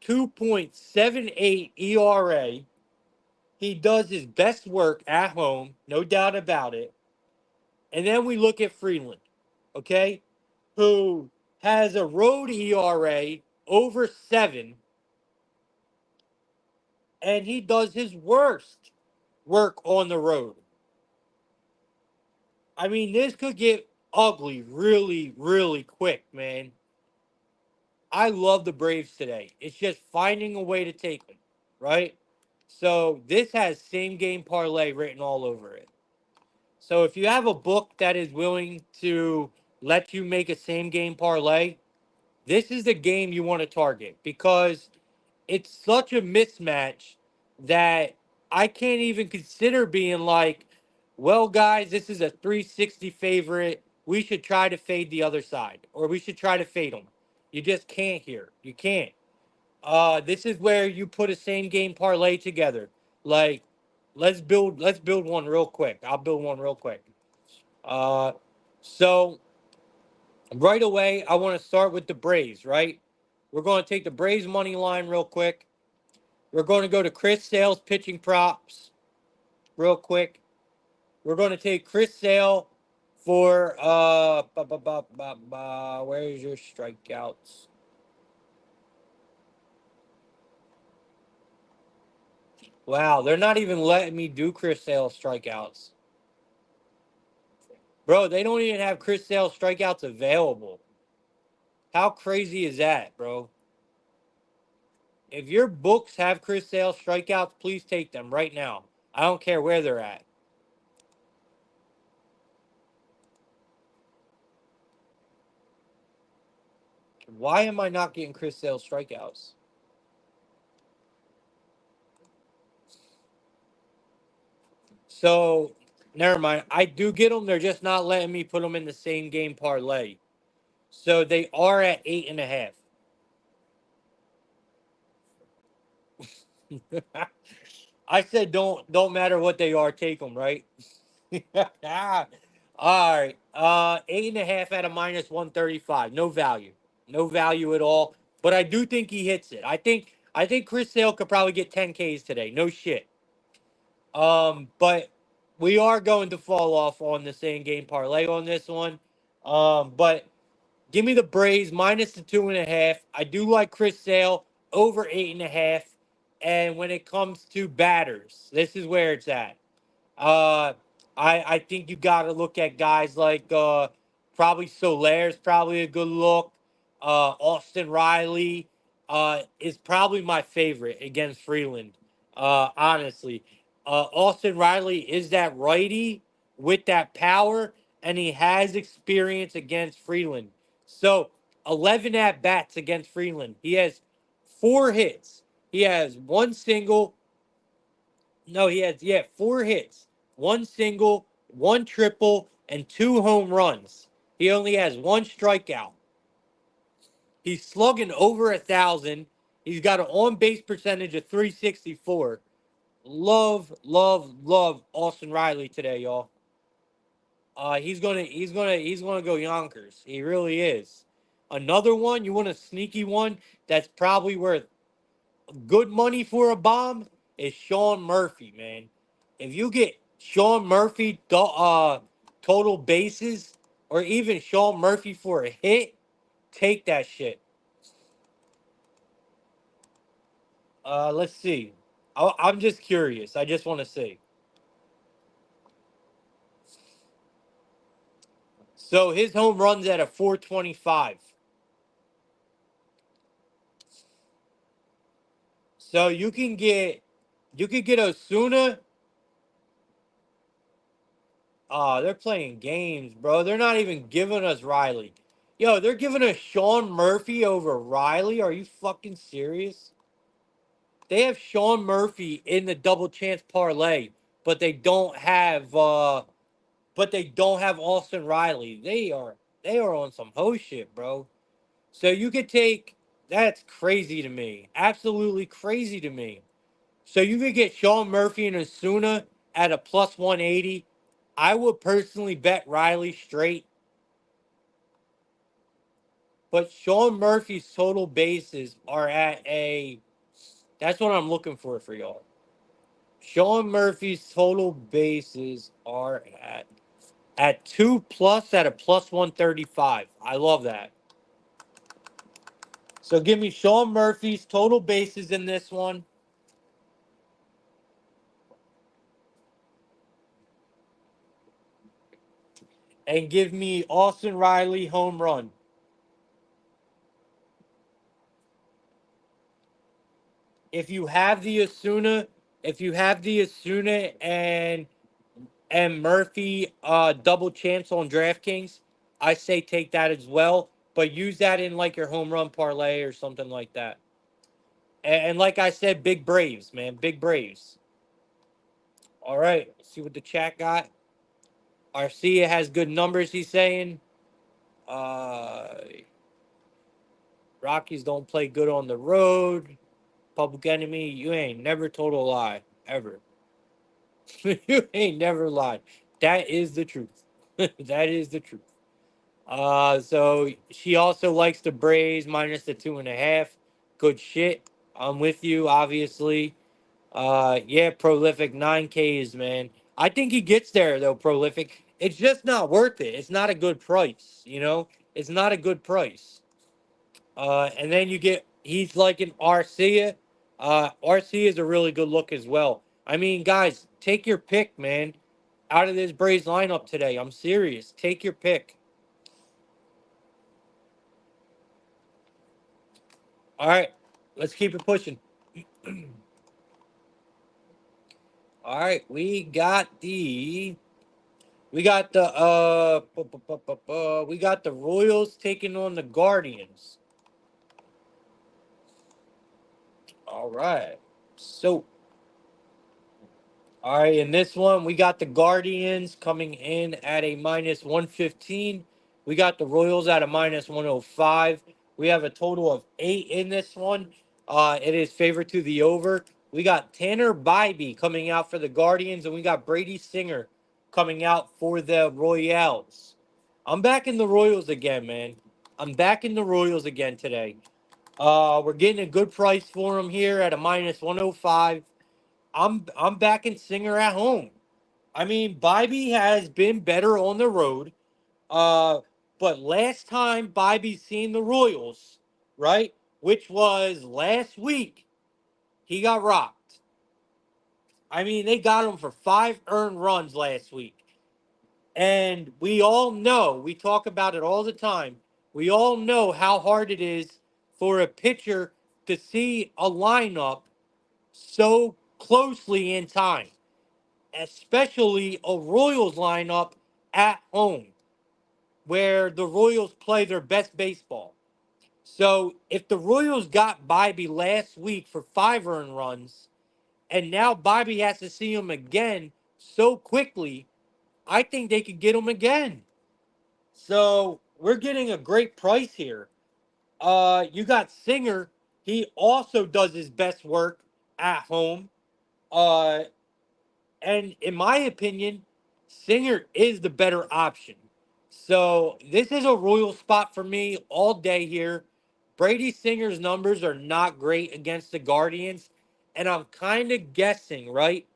2.78 ERA. He does his best work at home, no doubt about it. And then we look at Freeland, okay, who has a road ERA over 7, and he does his worst work on the road. I mean, this could get ugly really, really quick, man. I love the Braves today. It's just finding a way to take them, right? So this has same game parlay written all over it. So if you have a book that is willing to let you make a same game parlay, this is the game you want to target because it's such a mismatch that I can't even consider being like, well, guys, this is a 360 favorite. We should try to fade the other side, or we should try to fade them. You just can't here. You can't. This is where you put a same game parlay together. Like, let's build one real quick. I'll build one real quick. Uh, so right away, I want to start with the Braves. Right, we're going to take the Braves money line real quick. We're going to go to Chris Sale's pitching props real quick. We're going to take Chris Sale for where's your strikeouts? Wow, they're not even letting me do Chris Sale strikeouts. Bro, they don't even have Chris Sale strikeouts available. How crazy is that, bro? If your books have Chris Sale strikeouts, please take them right now. I don't care where they're at. Why am I not getting Chris Sale strikeouts? So, never mind. I do get them. They're just not letting me put them in the same game parlay. So they are at 8.5. I said don't matter what they are, take them, right? All right. 8.5 at a minus 135. No value. No value at all. But I do think he hits it. I think Chris Sale could probably get 10 Ks today. No shit. But we are going to fall off on the same game parlay on this one. But give me the Braves minus the 2.5. I do like Chris Sale over 8.5. And when it comes to batters, this is where it's at. Uh, I think you got to look at guys like probably Solaire's probably a good look. Austin Riley is probably my favorite against Freeland. Honestly, Austin Riley is that righty with that power, and he has experience against Freeland. So 11 at bats against Freeland. He has 4 hits. He has one single, no, he has, yeah, 4 hits, one single, one triple, and 2 home runs. He only has one strikeout. He's slugging over 1,000. He's got an on base percentage of 364. Love, love, love Austin Riley today, y'all. He's gonna go Yonkers. He really is. Another one, you want a sneaky one that's probably worth good money for a bomb is Sean Murphy, man. If you get Sean Murphy total bases or even Sean Murphy for a hit, take that shit. Let's see. I'm just curious. I just want to see. So his home runs at a 425. So you could get Osuna. They're playing games, bro. They're not even giving us Riley. Yo, they're giving us Sean Murphy over Riley. Are you fucking serious? They have Sean Murphy in the double chance parlay, but they don't have Austin Riley. They are on some ho shit, bro. So you could take that's crazy to me. Absolutely crazy to me. So you could get Sean Murphy and Asuna at a plus 180. I would personally bet Riley straight, but Sean Murphy's total bases are at a. That's what I'm looking for y'all. Sean Murphy's total bases are at 2 plus at a plus 135. I love that. So give me Sean Murphy's total bases in this one, and give me Austin Riley home run. if you have the Asuna, if you have the Asuna and Murphy double champs on DraftKings, I say take that as well. But use that in like your home run parlay or something like that. And like I said, big Braves, man, big Braves. All right, let's see what the chat got. Arcia has good numbers. He's saying. Uh, Rockies don't play good on the road. Public Enemy, you ain't never told a lie ever. You ain't never lied. That is the truth. That is the truth. So she also likes the Braves minus the 2.5. Good shit. I'm with you, obviously. Yeah, Prolific 9Ks, man. I think he gets there though, Prolific. It's just not worth it. It's not a good price, you know? It's not a good price. And then he's like an Arcia. Arcia is a really good look as well. I mean, guys, take your pick, man. Out of this Braves lineup today. I'm serious. Take your pick. All right, let's keep it pushing. All right, we got the we got the Royals taking on the Guardians. All right. So, all right, in this one, we got the Guardians coming in at a minus 115. We got the Royals at a minus 105. We have a total of 8 in this one. It is favored to the over. We got Tanner Bybee coming out for the Guardians, and we got Brady Singer coming out for the Royals. I'm back in the Royals again, man. I'm back in the Royals again today. We're getting a good price for them here at a minus 105. I'm backing Singer at home. I mean, Bybee has been better on the road. Uh, but last time Bybee seen the Royals, right, which was last week, he got rocked. I mean, they got him for 5 earned runs last week. And we all know, we talk about it all the time. We all know how hard it is for a pitcher to see a lineup so closely in time, especially a Royals lineup at home where the Royals play their best baseball. So if the Royals got Bybee last week for 5 earned runs, and now Bybee has to see him again so quickly, I think they could get him again. So we're getting a great price here. You got Singer. He also does his best work at home. Uh, And in my opinion, Singer is the better option. So this is a royal spot for me all day here. Brady Singer's numbers are not great against the Guardians. And I'm kind of guessing, right?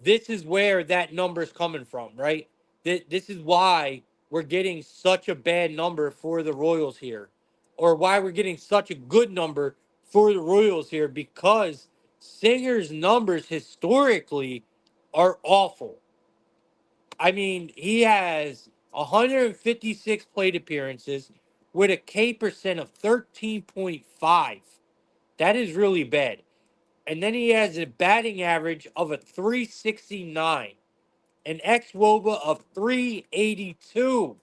This is where that number's coming from, right? This is why we're getting such a bad number for the Royals here. Or why we're getting such a good number for the Royals here, because Singer's numbers historically are awful. I mean, he has 156 plate appearances with a K percent of 13.5. That is really bad. And then he has a batting average of a 369, an xWOBA of 382.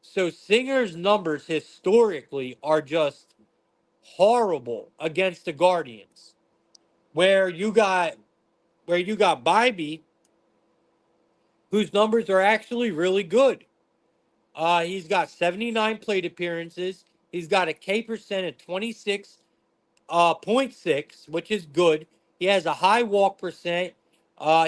So Singer's numbers historically are just horrible against the Guardians. Where you got Bybee, whose numbers are actually really good. He's got 79 plate appearances. He's got a K percent of 26 point 0.6, which is good. He has a high walk percent.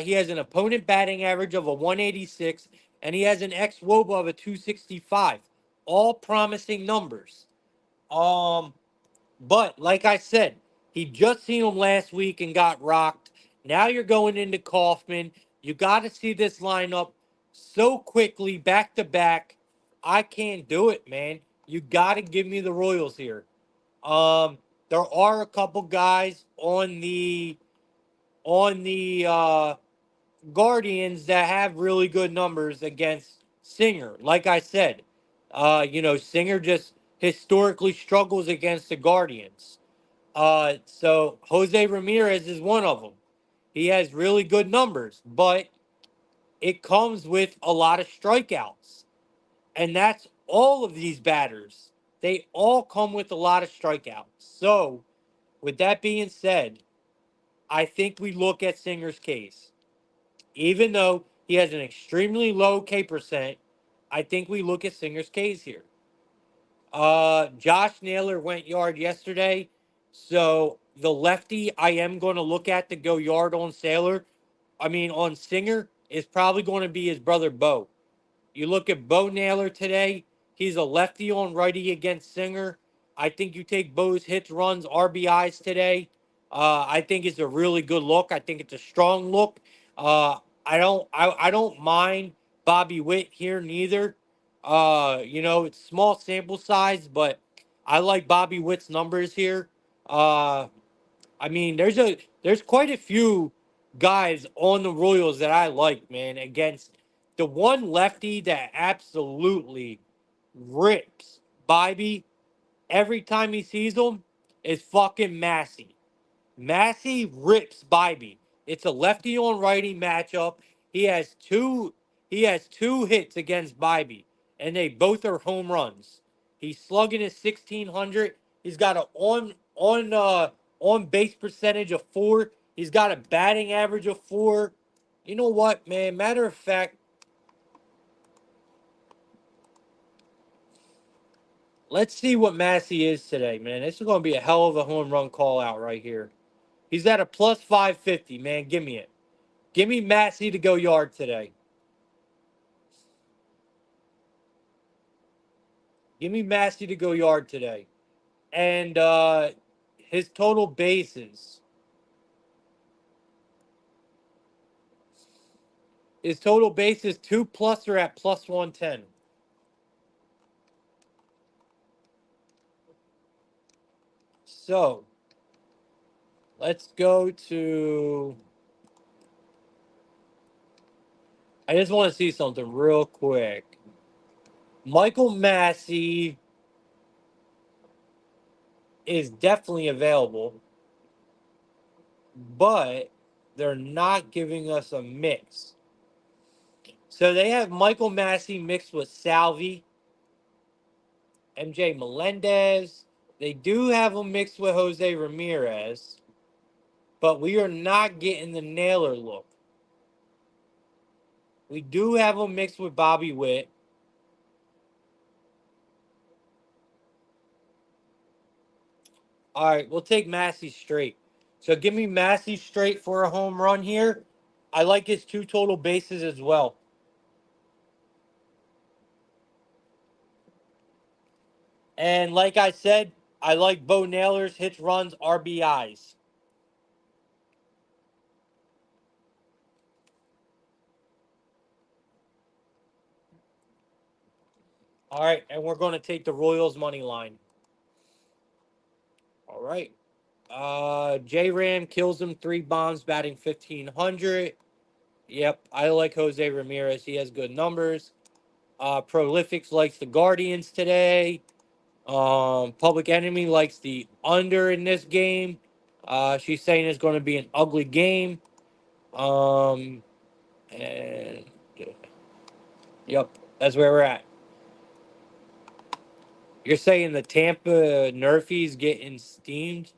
He has an opponent batting average of a 186, and he has an xWOBA of a 265. All promising numbers. Um, but like I said, he just seen him last week and got rocked. Now you're going into Kaufman. You got to see this lineup so quickly, back to back. I can't do it, man. You got to give me the Royals here. Um, there are a couple guys on the Guardians that have really good numbers against Singer. Like I said, Singer just historically struggles against the Guardians. So Jose Ramirez is one of them. He has really good numbers, but it comes with a lot of strikeouts. And that's all of these batters. They all come with a lot of strikeouts. So, with that being said, I think we look at Singer's case. Even though he has an extremely low K percent, I think we look at Singer's case here. Josh Naylor went yard yesterday. So the lefty I am going to look at to go yard on on Singer is probably going to be his brother Bo. You look at Bo Naylor today, he's a lefty on righty against Singer. I think you take Bo's hits, runs, RBIs today. I think it's a really good look. I think it's a strong look. I don't mind Bobby Witt here neither. It's small sample size, but I like Bobby Witt's numbers here. Uh, there's quite a few guys on the Royals that I like, man. Against the one lefty that absolutely rips Bobby every time he sees him is fucking Massey. Massey rips Bybee. It's a lefty on righty matchup. He has two he has two hits against Bybee, and they both are home runs. He's slugging his 1600. He's got a on base percentage of 4. He's got a batting average of 4. You know what, man? Matter of fact, let's see what Massey is today, man. This is going to be a hell of a home run call out right here. He's at a plus 550, man. Give me it. Give me Massey to go yard today. Give me Massey to go yard today. And his total bases. His total bases 2 plus are at plus 110. So let's go to. I just want to see something real quick. Michael Massey is definitely available, but they're not giving us a mix. So they have Michael Massey mixed with Salvi, MJ Melendez. They do have him mixed with Jose Ramirez, but we are not getting the Naylor look. We do have him mixed with Bobby Witt. All right, we'll take Massey straight. So give me Massey straight for a home run here. I like his 2 total bases as well. And like I said, I like Bo Naylor's hits, runs, RBIs. All right, and we're going to take the Royals money line. All right. J Ram kills him 3 bombs, batting 1500. Yep, I like Jose Ramirez. He has good numbers. Prolifics likes the Guardians today. Public Enemy likes the under in this game. She's saying it's going to be an ugly game. And yep, that's where we're at. You're saying the Tampa Nerfies getting steamed?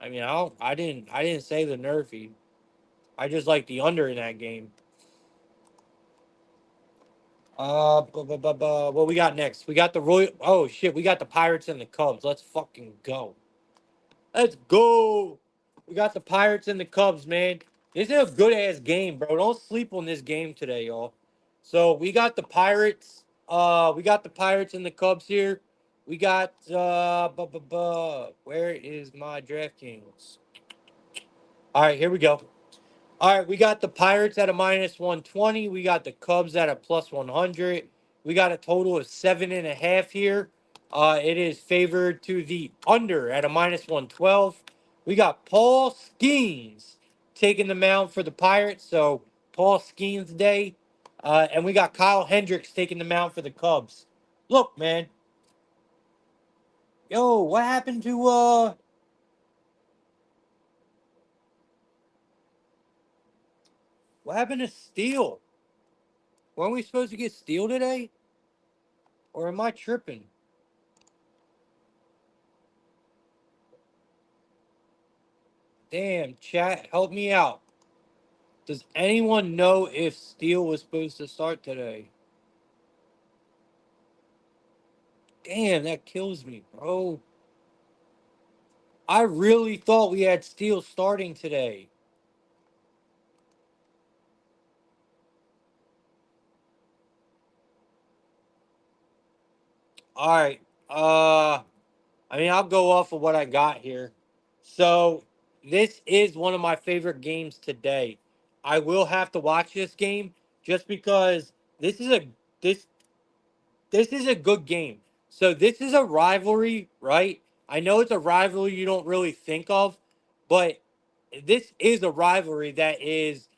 I didn't say the Nerfie. I just like the under in that game. What we got next? We got the Royal. Oh shit, we got the Pirates and the Cubs. Let's fucking go. Let's go. We got the Pirates and the Cubs, man. This is a good ass game, bro. Don't sleep on this game today, y'all. So we got the Pirates. We got the Pirates and the Cubs here. We got where is my DraftKings? All right, here we go. All right, we got the Pirates at a minus 120. We got the Cubs at a plus 100. We got a total of 7.5 here. It is favored to the under at a minus 112. We got Paul Skeens taking the mound for the Pirates. So Paul Skeens Day. And we got Kyle Hendricks taking the mound for the Cubs. Look, man. Yo, what happened to What happened to Steel? Weren't we supposed to get Steel today? Or am I tripping? Damn, chat, help me out. Does anyone know if Steel was supposed to start today? Damn, that kills me, bro. I really thought we had Steel starting today. All right. I mean, I'll go off of what I got here. So, this is one of my favorite games today. I will have to watch this game just because this is a this this is a good game. So this is a rivalry, right? I know it's a rivalry you don't really think of, but this is a rivalry that is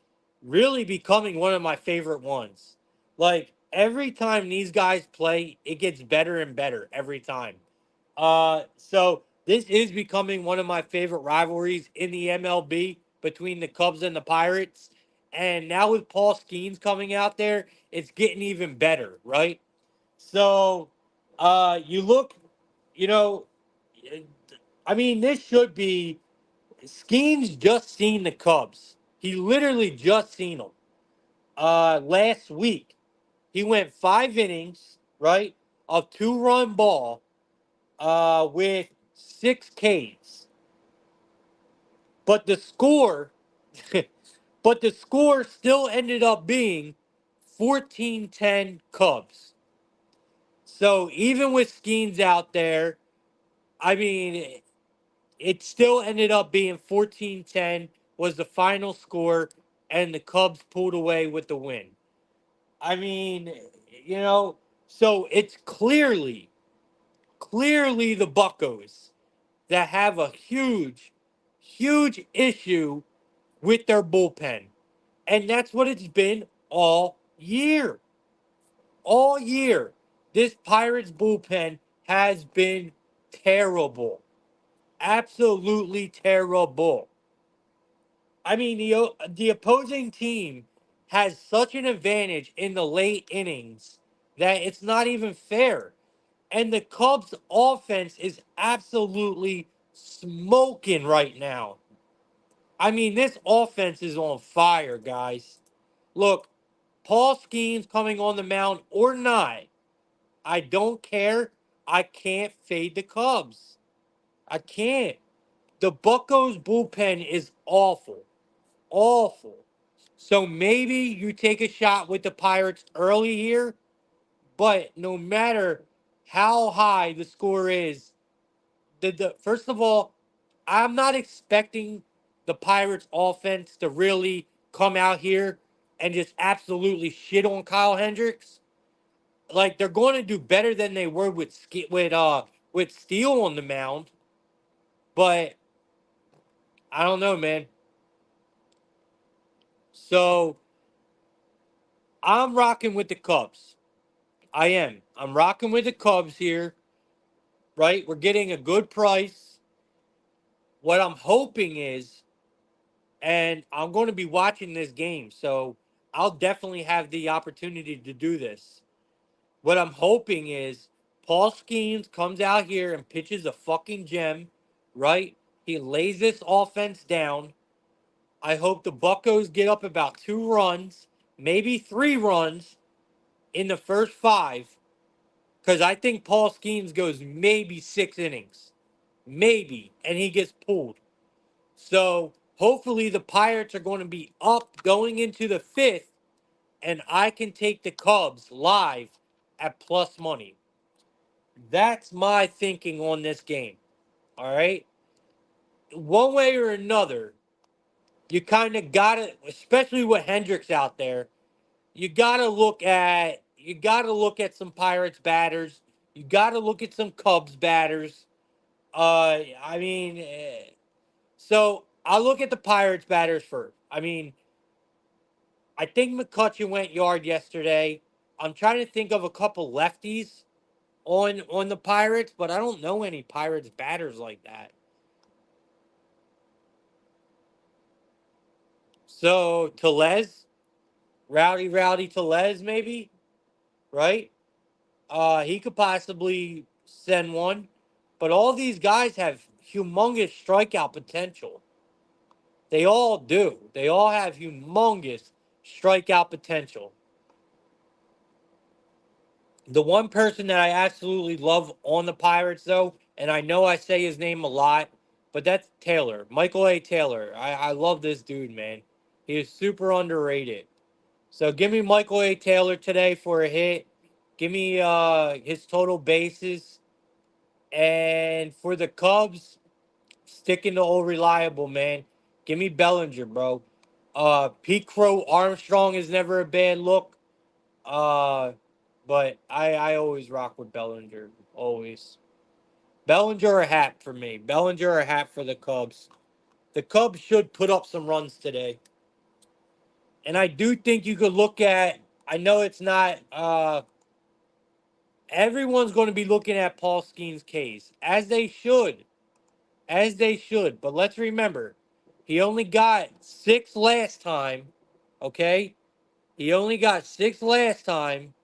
really becoming one of my favorite ones. Like every time these guys play, it gets better and better every time. So this is becoming one of my favorite rivalries in the MLB between the Cubs and the Pirates. And now with Paul Skeens coming out there, it's getting even better, right? So, you look, you know, I mean, this should be Skeens just seen the Cubs. He literally just seen them. Last week, he went 5 innings, right, of 2-run ball, with 6 Ks. But the score, but the score still ended up being 14-10 Cubs. So even with Skeens out there, I mean, it still ended up being 14-10 was the final score, and the Cubs pulled away with the win. I mean, you know, so it's clearly the Buccos that have a huge issue with their bullpen. And that's what it's been all year. All year. This Pirates bullpen has been terrible. Absolutely terrible. I mean, the opposing team has such an advantage in the late innings that it's not even fair. And the Cubs' offense is absolutely smoking right now. I mean, this offense is on fire, guys. Look, Paul Skeens coming on the mound or not, I don't care. I can't fade the Cubs. I can't. The Buccos bullpen is awful. Awful. So maybe you take a shot with the Pirates early here, but no matter how high the score is, the first of all, I'm not expecting the Pirates offense to really come out here and just absolutely shit on Kyle Hendricks. Like they're going to do better than they were with Steele on the mound, but I don't know, man. So I'm rocking with the Cubs. I am. I'm rocking with the Cubs here, right? We're getting a good price. What I'm hoping is, and I'm going to be watching this game, so I'll definitely have the opportunity to do this. What I'm hoping is Paul Skeens comes out here and pitches a fucking gem, right? He lays this offense down. I hope the Buccos get up about 2 runs, maybe 3 runs in the first 5, because I think Paul Skeens goes maybe 6 innings, maybe, and he gets pulled. So hopefully the Pirates are going to be up going into the 5th, and I can take the Cubs live at plus money. That's my thinking on this game. All right. One way or another, you kind of got to, especially with Hendricks out there, you got to look at some Pirates batters. You got to look at some Cubs batters. I mean, so I'll look at the Pirates batters first. I mean, I think McCutcheon went yard yesterday. I'm trying to think of a couple lefties on the Pirates, but I don't know any Pirates batters like that. So Telez, Rowdy Tellez, maybe, right? He could possibly send one. But all these guys have humongous strikeout potential. They all do. They all have humongous strikeout potential. The one person that I absolutely love on the Pirates, though, and I know I say his name a lot, but that's Taylor, Michael A. Taylor. I love this dude, man. He is super underrated. So give me Michael A. Taylor today for a hit. Give me his total bases. And for the Cubs, sticking to old reliable, man. Give me Bellinger, bro. Pete Crow Armstrong is never a bad look. Uh, but I always rock with Bellinger. Always. Bellinger or Hat for me. Bellinger or Hat for the Cubs. The Cubs should put up some runs today. And I do think you could look at, I know it's not everyone's going to be looking at Paul Skeens' case. As they should. As they should. But let's remember, he only got 6 last time. Okay? He only got 6 last time.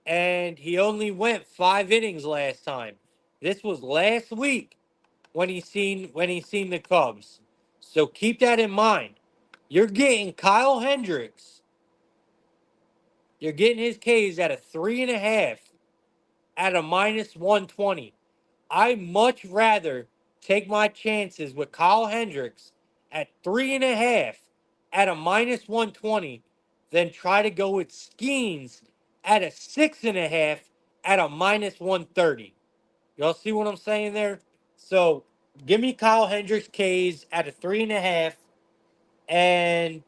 And he only went 5 innings last time. This was last week when he seen the Cubs. So keep that in mind. You're getting Kyle Hendricks. You're getting his Ks at a 3.5 at a minus 120. I much rather take my chances with Kyle Hendricks at 3.5 at a minus 120 than try to go with Skeens at a 6.5 at a minus 130. Y'all see what I'm saying there? So give me Kyle Hendricks K's at a 3.5 and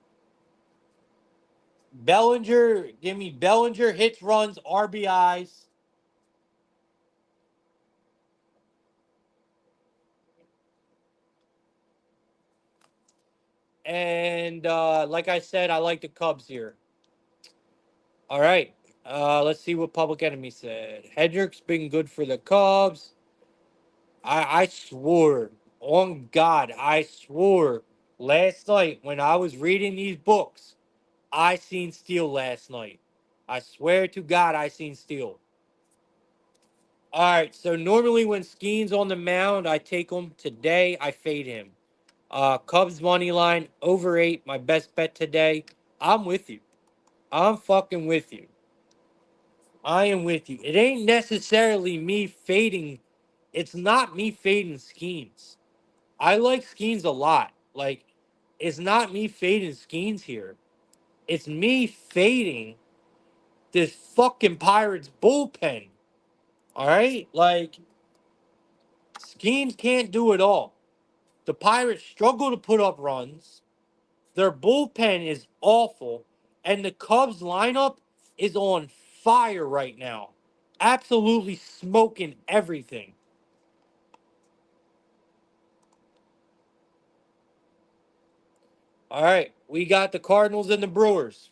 Bellinger, give me Bellinger hits, runs, RBIs. And like I said, I like the Cubs here. All right. Let's see what Public Enemy said. Hendricks been good for the Cubs. I swore, on God, I swore last night when I was reading these books, I seen Steel last night. I swear to God, I seen Steel. All right, so normally when Skeen's on the mound, I take him. Today, I fade him. Cubs money line over 8, my best bet today. I'm with you. I'm fucking with you. I am with you. It ain't necessarily me fading. It's not me fading Skeens. I like Skeens a lot. Like, it's not me fading Skeens here. It's me fading this fucking Pirates bullpen. All right? Like, Skeens can't do it all. The Pirates struggle to put up runs. Their bullpen is awful. And the Cubs lineup is on fire right now. Absolutely smoking everything. All right. We got the Cardinals and the Brewers.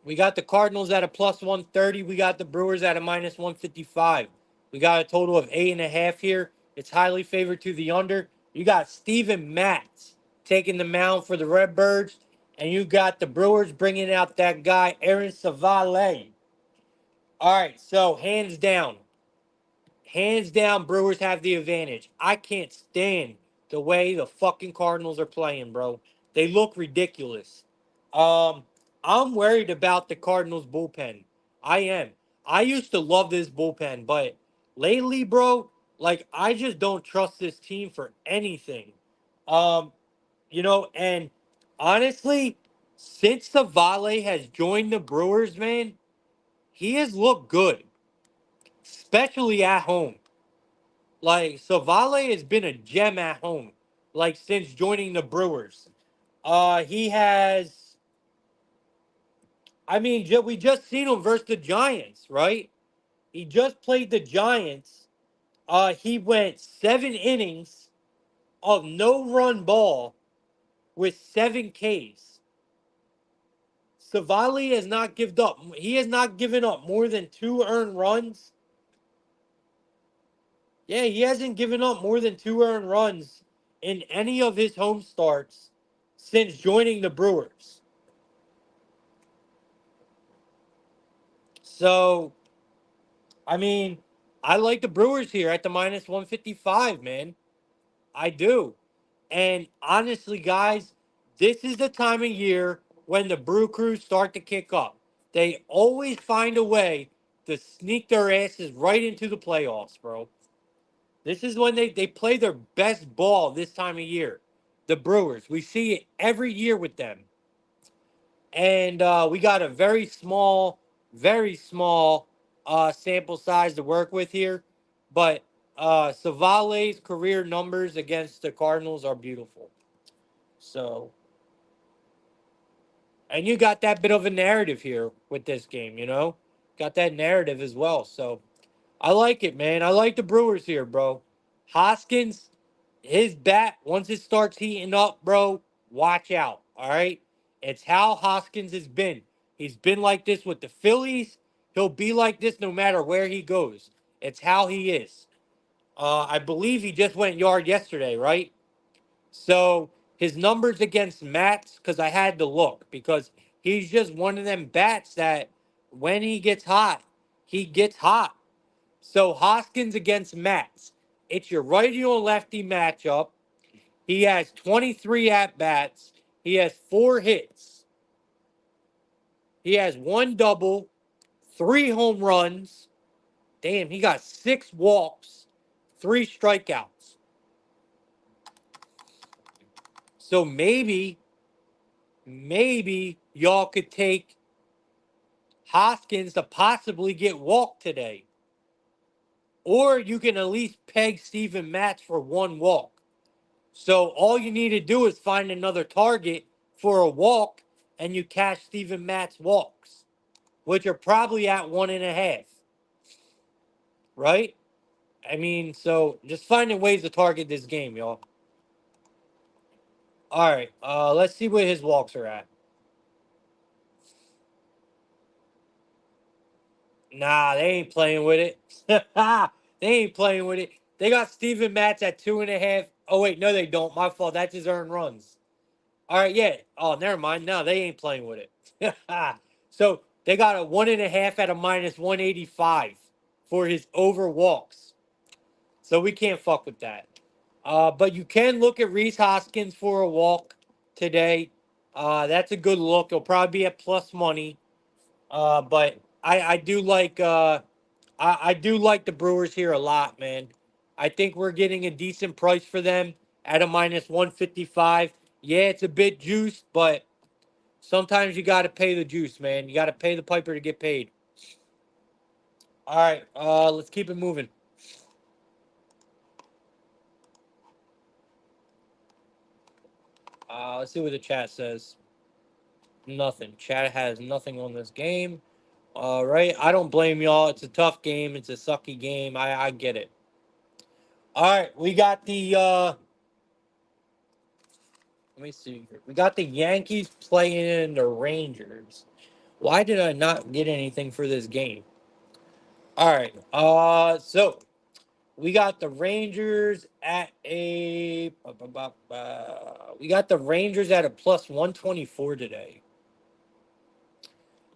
We got the Cardinals at a plus 130. We got the Brewers at a minus 155. We got a total of 8.5 here. It's highly favored to the under. You got Steven Matz taking the mound for the Redbirds. And you got the Brewers bringing out that guy, Aaron Savale. All right, so hands down, Brewers have the advantage. I can't stand the way the fucking Cardinals are playing, bro. They look ridiculous. Um, I'm worried about the Cardinals bullpen. I am. I used to love this bullpen, but lately, bro, like I just don't trust this team for anything. Um, and honestly, since Savale has joined the Brewers, man, he has looked good, especially at home. Like Savale has been a gem at home, like since joining the Brewers. He has. I mean, we just seen him versus the Giants, right? He just played the Giants. He went 7 innings of no-run ball with 7 Ks. Savali has not given up. He has not given up more than 2 earned runs. Yeah, he hasn't given up more than 2 earned runs in any of his home starts since joining the Brewers. So, I mean, I like the Brewers here at the minus 155, man. I do. And honestly, guys, this is the time of year when the Brew Crews start to kick up. They always find a way to sneak their asses right into the playoffs, bro. This is when they play their best ball this time of year. The Brewers. We see it every year with them. And we got a very small sample size to work with here. But Savale's career numbers against the Cardinals are beautiful. So, and you got that bit of a narrative here with this game, you know? Got that narrative as well. So, I like it, man. I like the Brewers here, bro. Hoskins, his bat, once it starts heating up, bro, watch out. All right. It's how Hoskins has been. He's been like this with the Phillies. He'll be like this no matter where he goes. It's how he is. I believe he just went yard yesterday, right? So his numbers against Mats, because I had to look, because he's just one of them bats that when he gets hot, he gets hot. So Hoskins against Mats. It's your righty or lefty matchup. He has 23 at bats. He has 4 hits. He has 1 double, 3 home runs. Damn, he got 6 walks, 3 strikeouts. So maybe y'all could take Hoskins to possibly get walked today. Or you can at least peg Steven Matz for 1 walk. So all you need to do is find another target for a walk, and you cash Steven Matt's walks, which are probably at 1.5, right? I mean, so just finding ways to target this game, y'all. All right, let's see where his walks are at. Nah, they ain't playing with it. They ain't playing with it. They got Steven Matz at 2.5. Oh wait, no, they don't. My fault. That's his earned runs. All right, yeah. Oh, never mind. No, they ain't playing with it. So they got a 1.5 at a minus 185 for his over walks. So we can't fuck with that. But you can look at Reese Hoskins for a walk today. That's a good look. It'll probably be at plus money. But I do like I do like the Brewers here a lot, man. I think we're getting a decent price for them at a minus 155. Yeah, it's a bit juiced, but sometimes you got to pay the juice, man. You got to pay the piper to get paid. All right, let's keep it moving. Let's see what the chat says. Nothing. Chat has nothing on this game. All right, I don't blame y'all. It's a tough game. It's a sucky game. I get it. All right, we got the let me see here. We got the Yankees playing the Rangers. Why did I not get anything for this game? All right. So we got the Rangers at a. We got the Rangers at a plus 124 today.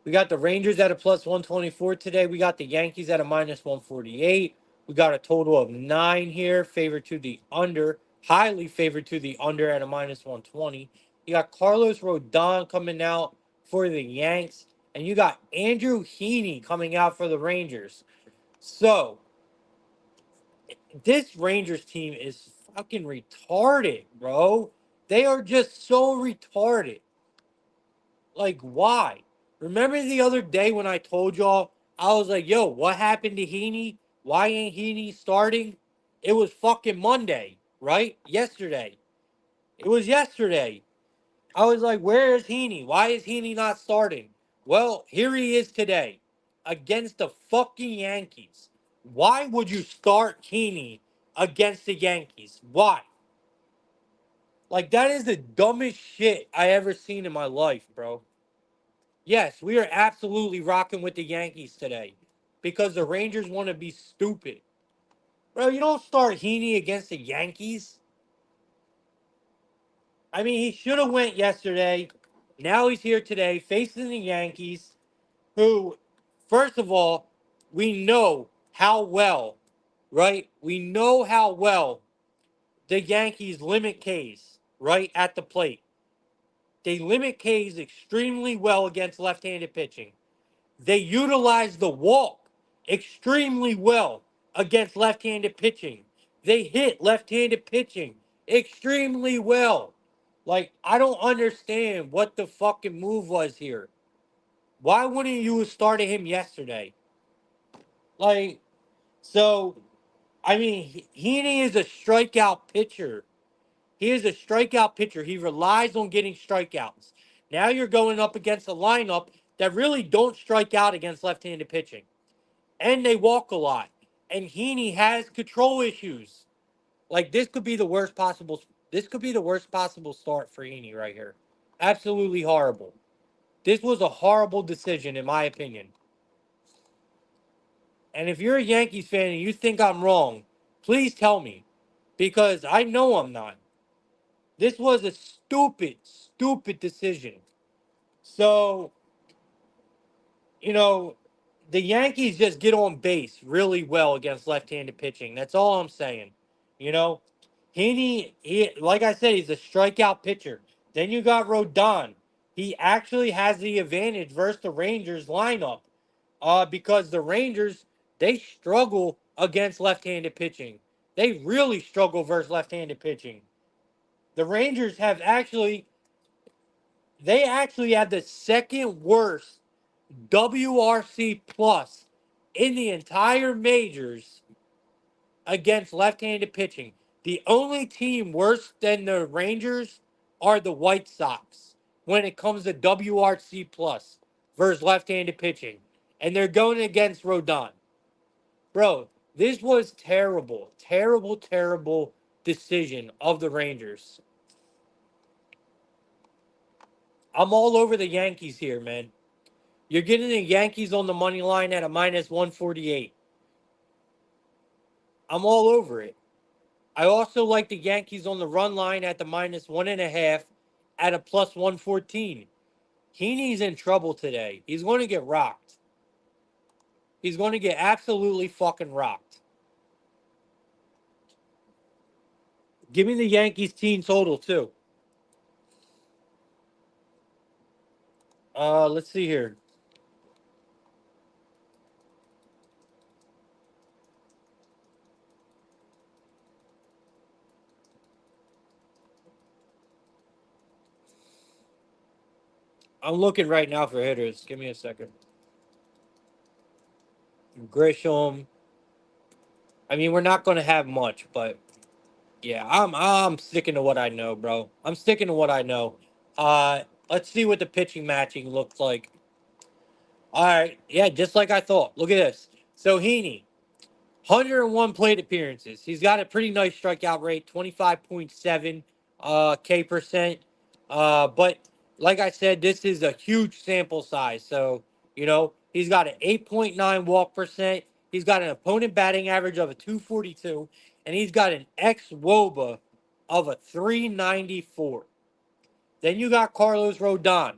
We got the Rangers at a plus 124 today. We got the Yankees at a minus 148. We got a total of 9 here, favored to the under, highly favored to the under at a minus 120. You got Carlos Rodon coming out for the Yanks, and you got Andrew Heaney coming out for the Rangers. So, this Rangers team is fucking retarded, bro. They are just so retarded. Like, why? Remember the other day when I told y'all, I was like, yo, what happened to Heaney? Why ain't Heaney starting? It was fucking Monday, right? Yesterday. It was yesterday. I was like, where is Heaney? Why is Heaney not starting? Well, here he is today against the fucking Yankees. Why would you start Heaney against the Yankees? Why? Like, that is the dumbest shit I ever seen in my life, bro. Yes, we are absolutely rocking with the Yankees today because the Rangers want to be stupid. Bro, you don't start Heaney against the Yankees. I mean, he should have went yesterday. Now he's here today facing the Yankees, who, first of all, we know how well, right? We know how well the Yankees limit Ks, right, at the plate. They limit Ks extremely well against left-handed pitching. They utilize the walk extremely well against left-handed pitching. They hit left-handed pitching extremely well. Like, I don't understand what the fucking move was here. Why wouldn't you have started him yesterday? Like, so, I mean, Heaney is a strikeout pitcher. He is a strikeout pitcher. He relies on getting strikeouts. Now you're going up against a lineup that really don't strike out against left-handed pitching. And they walk a lot. And Heaney has control issues. Like this could be the worst possible start for Heaney right here. Absolutely horrible. This was a horrible decision in my opinion. And if you're a Yankees fan and you think I'm wrong, please tell me. Because I know I'm not. This was a stupid, stupid decision. So, you know, the Yankees just get on base really well against left-handed pitching. That's all I'm saying. You know, like I said, he's a strikeout pitcher. Then you got Rodon. He actually has the advantage versus the Rangers lineup, because the Rangers they struggle against left-handed pitching. They really struggle versus left-handed pitching. The Rangers actually have the second worst WRC plus in the entire majors against left-handed pitching. The only team worse than the Rangers are the White Sox when it comes to WRC plus versus left-handed pitching. And they're going against Rodon. Bro, this was terrible, terrible, terrible decision of the Rangers. I'm all over the Yankees here, man. You're getting the Yankees on the money line at a minus 148. I'm all over it. I also like the Yankees on the run line at the minus 1.5 at a plus 114. Heaney's in trouble today. He's going to get rocked. He's going to get absolutely fucking rocked. Give me the Yankees team total, too. Let's see here. I'm looking right now for hitters. Give me a second. Grisham. I mean, we're not going to have much, but yeah, I'm sticking to what I know, bro. I'm sticking to what I know. Let's see what the pitching matching looks like. All right, yeah, just like I thought. Look at this. So Heaney, 101 plate appearances. He's got a pretty nice strikeout rate, 25.7 K percent. But like I said, this is a huge sample size. So, he's got an 8.9 walk percent. He's got an opponent batting average of a 242, and he's got an ex WOBA of a 394. Then you got Carlos Rodon,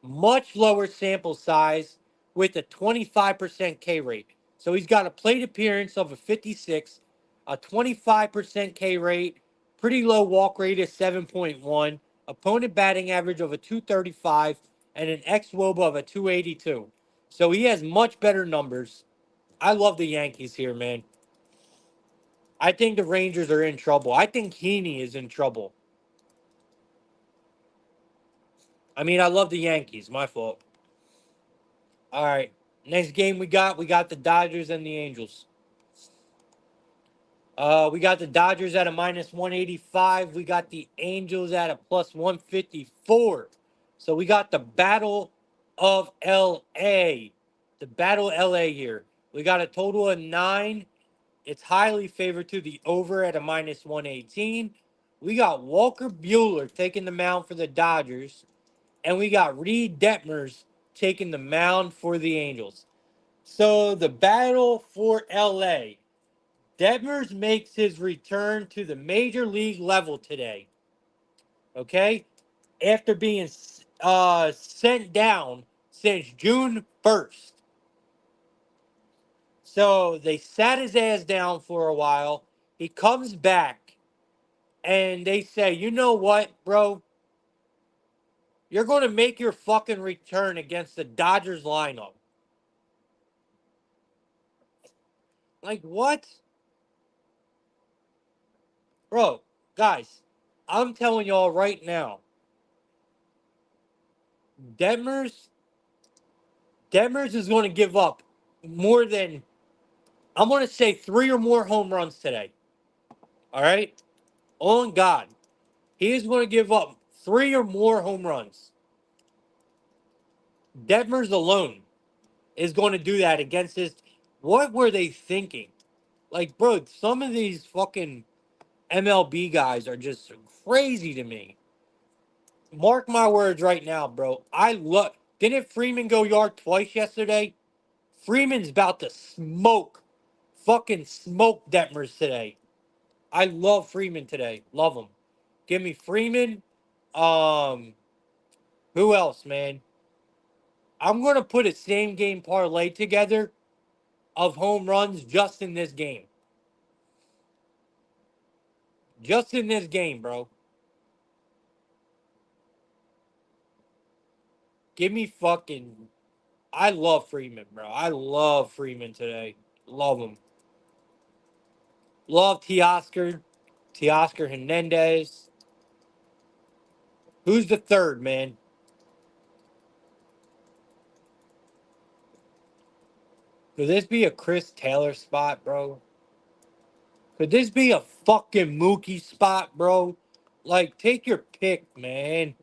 much lower sample size with a 25% K rate. So he's got a plate appearance of a 56, a 25% K rate, pretty low walk rate of 7.1, opponent batting average of a 235, and an xWOBA of a 282. So he has much better numbers. I love the Yankees here, man. I think the Rangers are in trouble. I think Heaney is in trouble. I mean, I love the Yankees. My fault. All right. Next game we got the Dodgers and the Angels. We got the Dodgers at a minus 185. We got the Angels at a plus 154. So we got the Battle of LA. The Battle LA here. We got a total of 9. It's highly favored to the over at a minus 118. We got Walker Buehler taking the mound for the Dodgers. And we got Reed Detmers taking the mound for the Angels. So the battle for LA. Detmers makes his return to the major league level today. Okay? After being sent down since June 1st. So they sat his ass down for a while. He comes back and they say, you know what, bro? You're going to make your fucking return against the Dodgers lineup. Like, what? Bro, guys, I'm telling y'all right now, Detmers, Detmers is going to give up more than, I'm going to say 3 or more home runs today. All right? On God. He is going to give up 3 or more home runs. Detmers alone is going to do that against his. What were they thinking? Like, bro, some of these fucking MLB guys are just crazy to me. Mark my words right now, bro. I love. Didn't Freeman go yard twice yesterday? Freeman's about to fucking smoke Detmers today. I love Freeman today. Love him. Give me Freeman. Um, who else, man? I'm gonna put a same game parlay together of home runs just in this game. Just in this game, bro. Give me fucking. I love Freeman, bro. I love Freeman today. Love him. Love Teoscar Hernandez. Who's the third, man? Could this be a Chris Taylor spot, bro? Could this be a fucking Mookie spot, bro? Like, take your pick, man.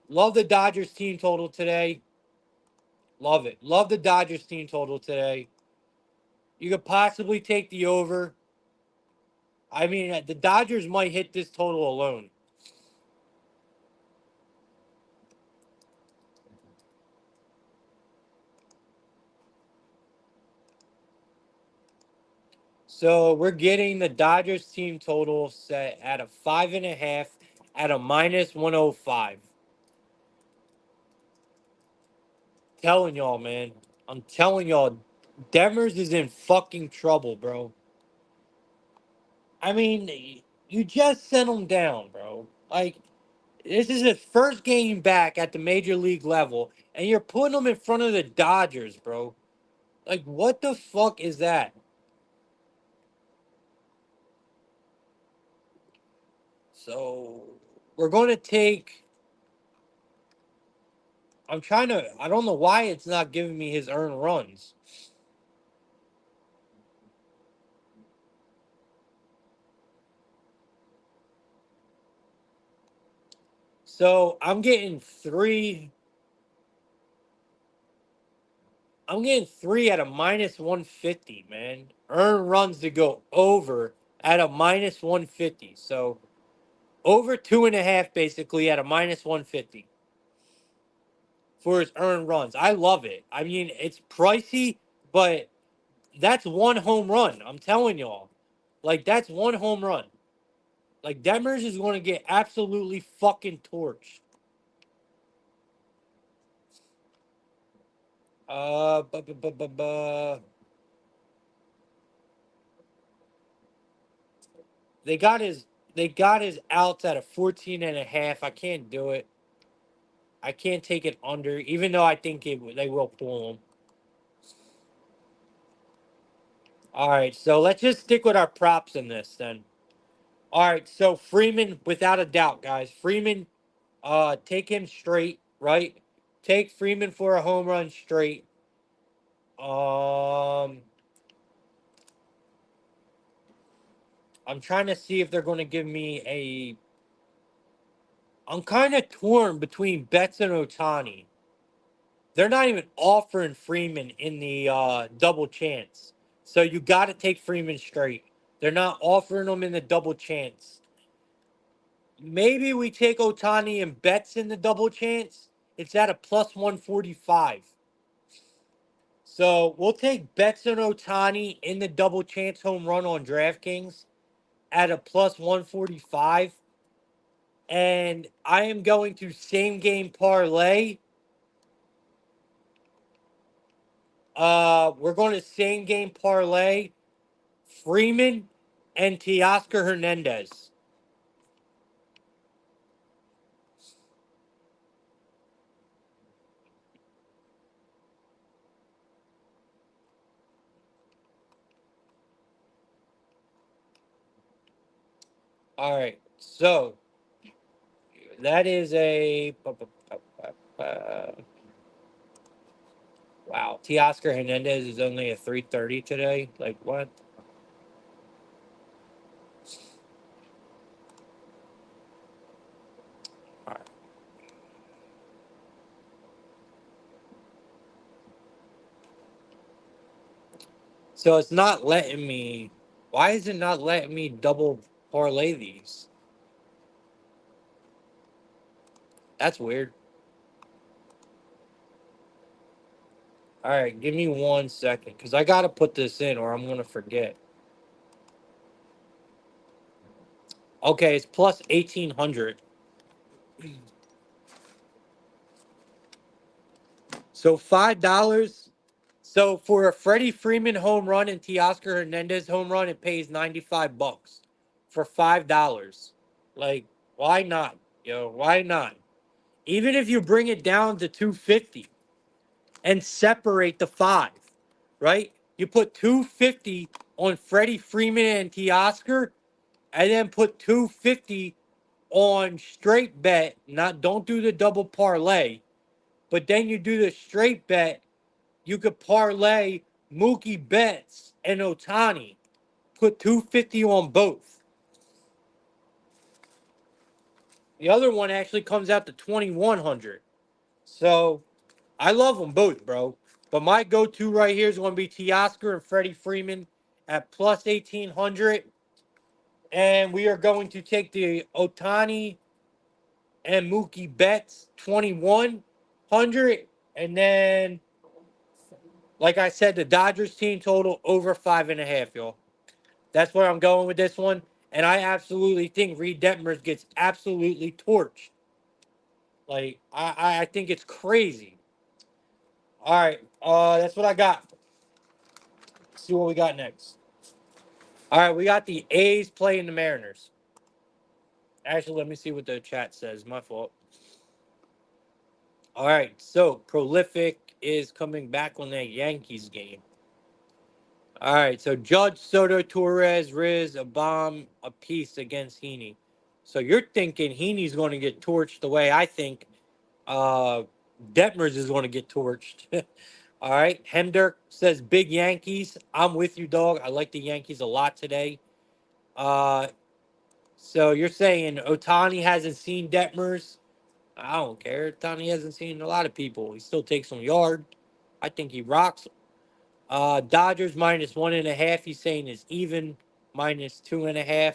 Love the Dodgers team total today. Love it. Love the Dodgers team total today. You could possibly take the over. I mean, the Dodgers might hit this total alone. So we're getting the Dodgers team total set at a 5.5 at a minus 105. Telling y'all, man. I'm telling y'all, Demers is in fucking trouble, bro. I mean, you just sent him down, bro. Like, this is his first game back at the major league level, and you're putting him in front of the Dodgers, bro. Like, what the fuck is that? So, we're going to take. I'm trying to. I don't know why it's not giving me his earned runs. So, I'm getting three at a minus 150, man. Earned runs to go over at a minus 150. So over 2.5 basically at a minus 150 for his earned runs. I love it. I mean, it's pricey, but that's one home run. I'm telling y'all. Like, that's one home run. Like, Demers is going to get absolutely fucking torched. Uh, bu- bu- bu- bu- bu- they got his they got his outs at a 14.5. I can't do it. I can't take it under, even though I think they will pull him. All right, so let's just stick with our props in this then. All right, so Freeman, without a doubt, guys. Freeman, take him straight, right? Take Freeman for a home run straight. Um, I'm trying to see if they're going to give me a. I'm kind of torn between Betts and Otani. They're not even offering Freeman in the double chance. So you got to take Freeman straight. They're not offering him in the double chance. Maybe we take Otani and Betts in the double chance. It's at a plus 145. So we'll take bets on Otani in the double chance home run on DraftKings at a plus 145. And I am going to same game parlay. We're going to same game parlay Freeman and Teoscar Hernandez. All right. So that is a wow. Teoscar Hernandez is only a 330 today. Like what? All right. So it's not letting me. Why is it not letting me double parlay these? That's weird. All right, give me 1 second because I got to put this in or I'm going to forget. Okay, it's plus 1800. So $5. So for a Freddie Freeman home run and Teoscar Hernandez home run, it pays $95 for $5. Like, why not? Why not? Even if you bring it down to 250 and separate the five, right? You put 250 on Freddie Freeman and Teoscar, and then put 250 on straight bet. Not don't do the double parlay, but then you do the straight bet. You could parlay Mookie Betts and Otani. Put 250 on both. The other one actually comes out to 2100. So I love them both, bro. But my go-to right here is going to be Teoscar and Freddie Freeman at plus 1800. And we are going to take the Otani and Mookie Betts 2100. And then, like I said, the Dodgers team total over 5.5, y'all. That's where I'm going with this one. And I absolutely think Reed Detmers gets absolutely torched. Like, I think it's crazy. All right. That's what I got. Let's see what we got next. All right, we got the A's playing the Mariners. Actually, let me see what the chat says. My fault. All right, so Prolific is coming back on that Yankees game. All right, so Judge, Soto, Torres, Riz, a bomb, a piece against Heaney. So you're thinking Heaney's going to get torched the way I think uh, Detmers is going to get torched. All right, Hemdirk says big Yankees. I'm with you, dog. I like the Yankees a lot today. Uh, so you're saying Otani hasn't seen Detmers? I don't care. Otani hasn't seen a lot of people. He still takes some yard. I think he rocks. Dodgers minus 1.5. He's saying is even minus 2.5.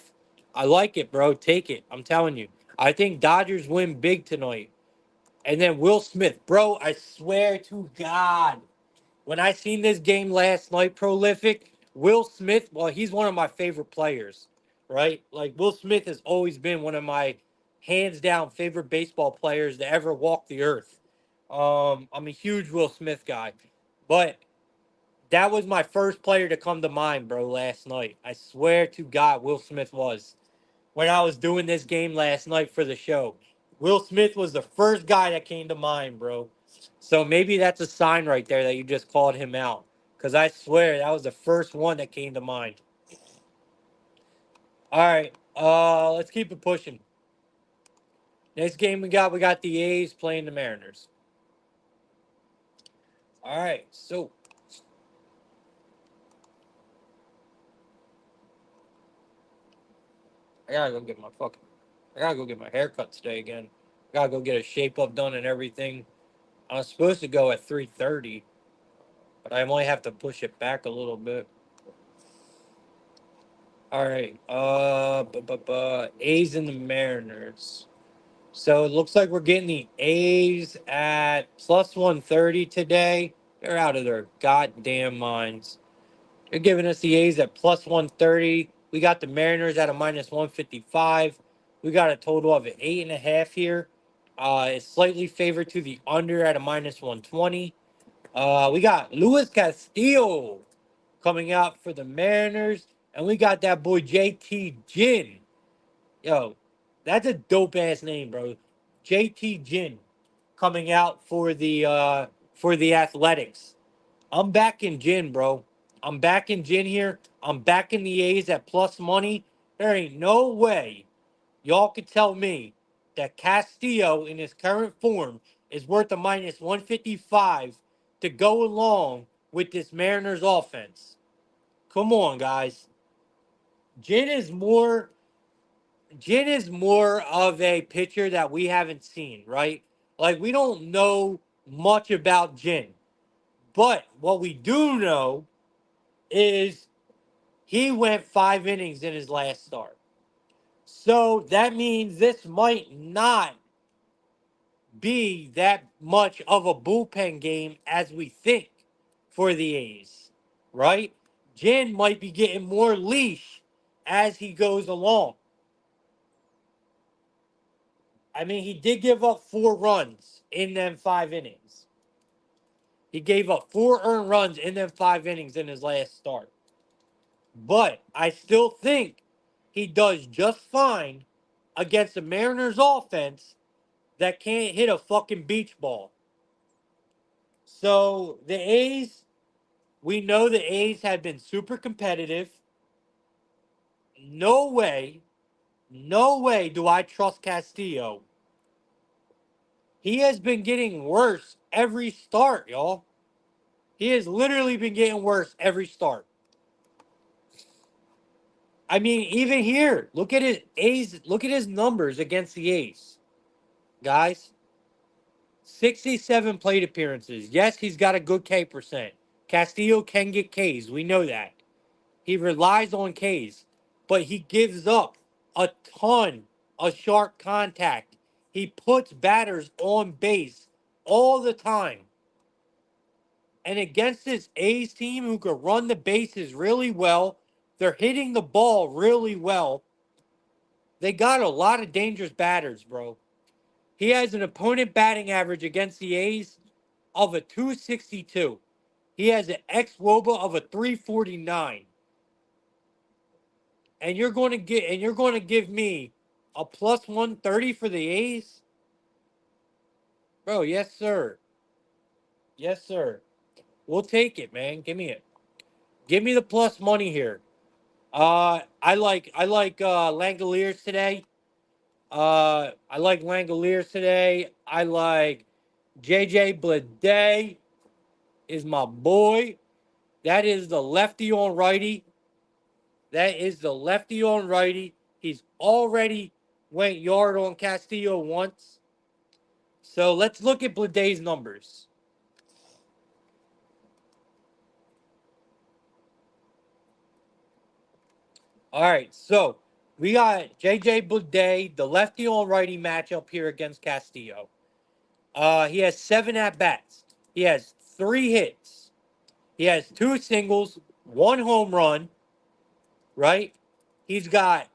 I like it, bro. Take it. I'm telling you. I think Dodgers win big tonight. And then Will Smith, bro. I swear to God, when I seen this game last night, Prolific, Will Smith, well, he's one of my favorite players, right? Like, Will Smith has always been one of my hands down favorite baseball players to ever walk the earth. I'm a huge Will Smith guy. But that was my first player to come to mind, bro, last night. I swear to God, Will Smith was. When I was doing this game last night for the show, Will Smith was the first guy that came to mind, bro. So maybe that's a sign right there that you just called him out. Because I swear that was the first one that came to mind. All right. Let's keep it pushing. Next game we got the A's playing the Mariners. All right. So I gotta go get my fucking I gotta go get my haircut today again. I gotta go get a shape up done and everything. I was supposed to go at 3:30, but I might have to push it back a little bit. All right. A's and the Mariners. So it looks like we're getting the A's at plus 130 today. They're out of their goddamn minds. They're giving us the A's at plus 130. We got the Mariners at a minus 155. We got a total of an 8.5 here. It's slightly favored to the under at a minus 120. We got Luis Castillo coming out for the Mariners. And we got that boy JT Ginn. Yo, that's a dope ass name, bro. JT Ginn coming out for the Athletics. I'm back in Gin, bro. I'm back in Gin here. I'm back in the A's at plus money. There ain't no way y'all could tell me that Castillo in his current form is worth a minus 155 to go along with this Mariners offense. Come on, guys. Gin is more Jin is more of a pitcher that we haven't seen, right? Like we don't know much about Jin. But what we do know is he went 5 innings in his last start. So that means this might not be that much of a bullpen game as we think for the A's, right? Jin might be getting more leash as he goes along. I mean, he did give up 4 runs in them 5 innings. He gave up 4 earned runs in them 5 innings in his last start. But I still think he does just fine against the Mariners offense that can't hit a fucking beach ball. So the A's, we know the A's have been super competitive. No way, no way do I trust Castillo. He has been getting worse every start, y'all. He has literally been getting worse every start. I mean, even here, look at his A's, look at his numbers against the A's. Guys, 67 plate appearances. Yes, he's got a good K percent. Castillo can get Ks. We know that. He relies on Ks, but he gives up a ton of sharp contact. He puts batters on base all the time. And against this A's team who could run the bases really well, they're hitting the ball really well. They got a lot of dangerous batters, bro. He has an opponent batting average against the A's of a 262. He has an xWOBA of a 349. And you're going to give me a plus 130 for the A's? Bro, yes sir. Yes sir. We'll take it, man. Give me it. Give me the plus money here. I like Langoliers today. I like Langoliers today. I like JJ Bleday is my boy. That is the lefty on righty. That is the lefty on righty. He's already went yard on Castillo once. So let's look at Bleday's numbers. All right, so we got JJ Bleday, the lefty on righty matchup here against Castillo. He has 7 at bats. He has 3 hits. He has 2 singles, 1 home run, right? He's got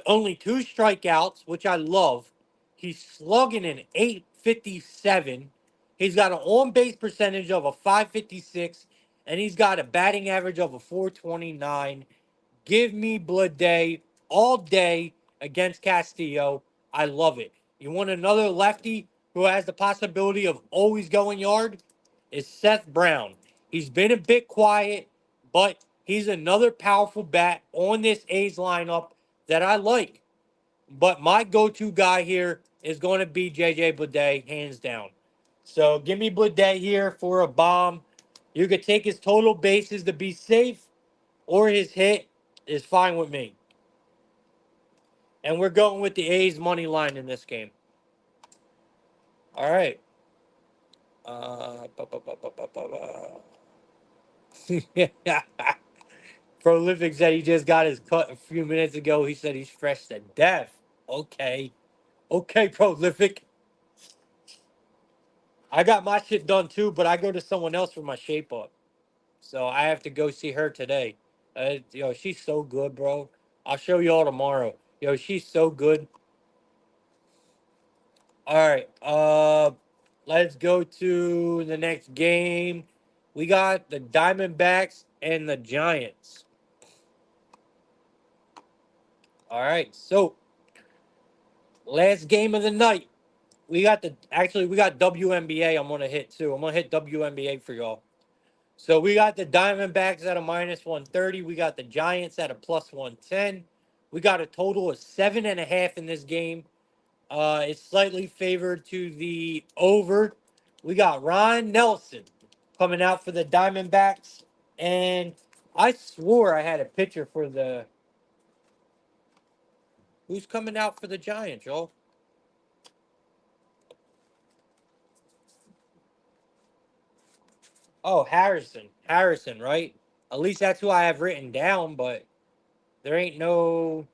only 2 strikeouts, which I love. He's slugging an 857. He's got an on base percentage of a 556, and he's got a batting average of a 429. Give me Bleday all day against Castillo. I love it. You want another lefty who has the possibility of always going yard? Is Seth Brown. He's been a bit quiet, but he's another powerful bat on this A's lineup that I like. But my go-to guy here is going to be JJ Bleday, hands down. So give me Bleday here for a bomb. You could take his total bases to be safe, or his hit is fine with me. And we're going with the A's money line in this game. All right. Prolific said he just got his cut a few minutes ago. He said he's fresh to death. Okay. Okay, Prolific. I got my shit done too, but I go to someone else for my shape up. So I have to go see her today. She's so good, bro. I'll show you all tomorrow. She's so good. All right. Let's go to the next game. We got the Diamondbacks and the Giants. All right. So last game of the night. We got WNBA. I'm gonna hit too. I'm gonna hit WNBA for y'all. So we got the Diamondbacks at a -130. We got the Giants at a +110. We got a total of 7.5 in this game. It's slightly favored to the over. We got Ron Nelson coming out for the Diamondbacks. And I swore I had a picture for the. Who's coming out for the Giants, y'all? Oh, Harrison. Harrison, right? At least that's who I have written down, but there ain't no.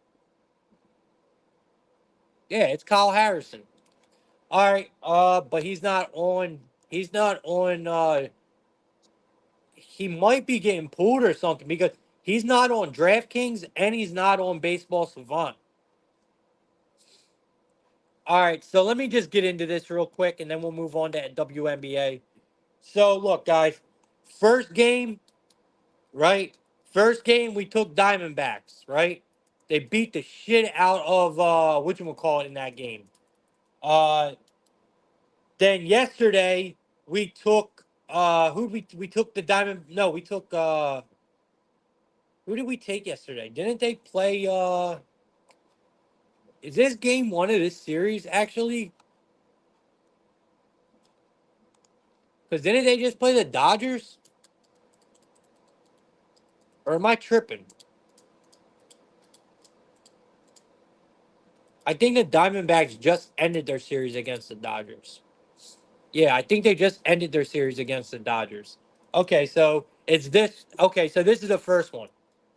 Yeah, it's Kyle Harrison. All right, but he's not on. He's not on. He might be getting pulled or something because he's not on DraftKings and he's not on Baseball Savant. All right, so let me just get into this real quick and then we'll move on to WNBA. So, look, guys, first game, right? First game, we took Diamondbacks, right? They beat the shit out of whatchamacallit in that game. Uh, then yesterday, we took we took the Diamond. No, we took who did we take yesterday? Didn't they play? Is this game one of this series actually? Because didn't they just play the Dodgers? Or am I tripping? I think the Diamondbacks just ended their series against the Dodgers. Yeah, I think they just ended their series against the Dodgers. Okay, so it's this. Okay, so this is the first one.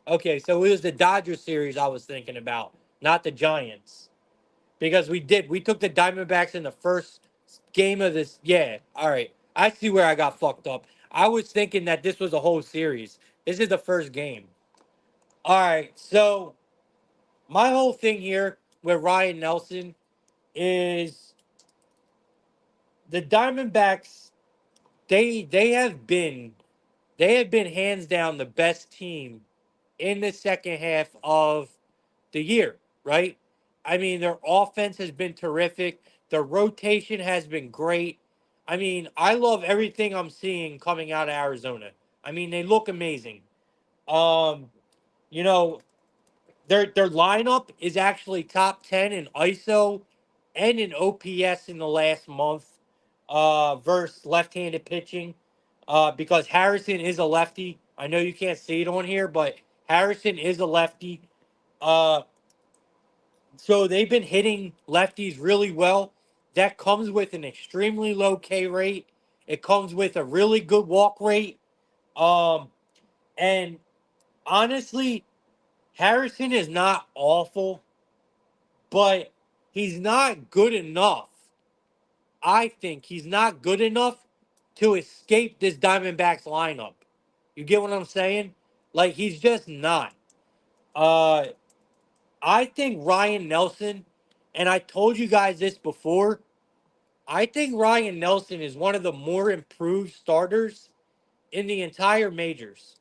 Okay, so it was the Dodgers series I was thinking about, not the Giants. Because we took the Diamondbacks in the first game of this. Yeah, all right. I see where I got fucked up. I was thinking that this was a whole series. This is the first game. All right, so my whole thing here with Ryan Nelson is the Diamondbacks. They have been hands down the best team in the second half of the year, right? I mean, their offense has been terrific. Their rotation has been great. I mean, I love everything I'm seeing coming out of Arizona. I mean, they look amazing. Um, you know, their lineup is actually top 10 in ISO and in OPS in the last month versus left-handed pitching because Harrison is a lefty. I know you can't see it on here, but Harrison is a lefty. Uh, so they've been hitting lefties really well. That comes with an extremely low K rate. It comes with a really good walk rate. Um, and honestly, Harrison is not awful, but he's not good enough. I think he's not good enough to escape this Diamondbacks lineup. You get what I'm saying? Like he's just not. Uh I think Ryan Nelson, and I told you guys this before, I think Ryan Nelson is one of the more improved starters in the entire majors.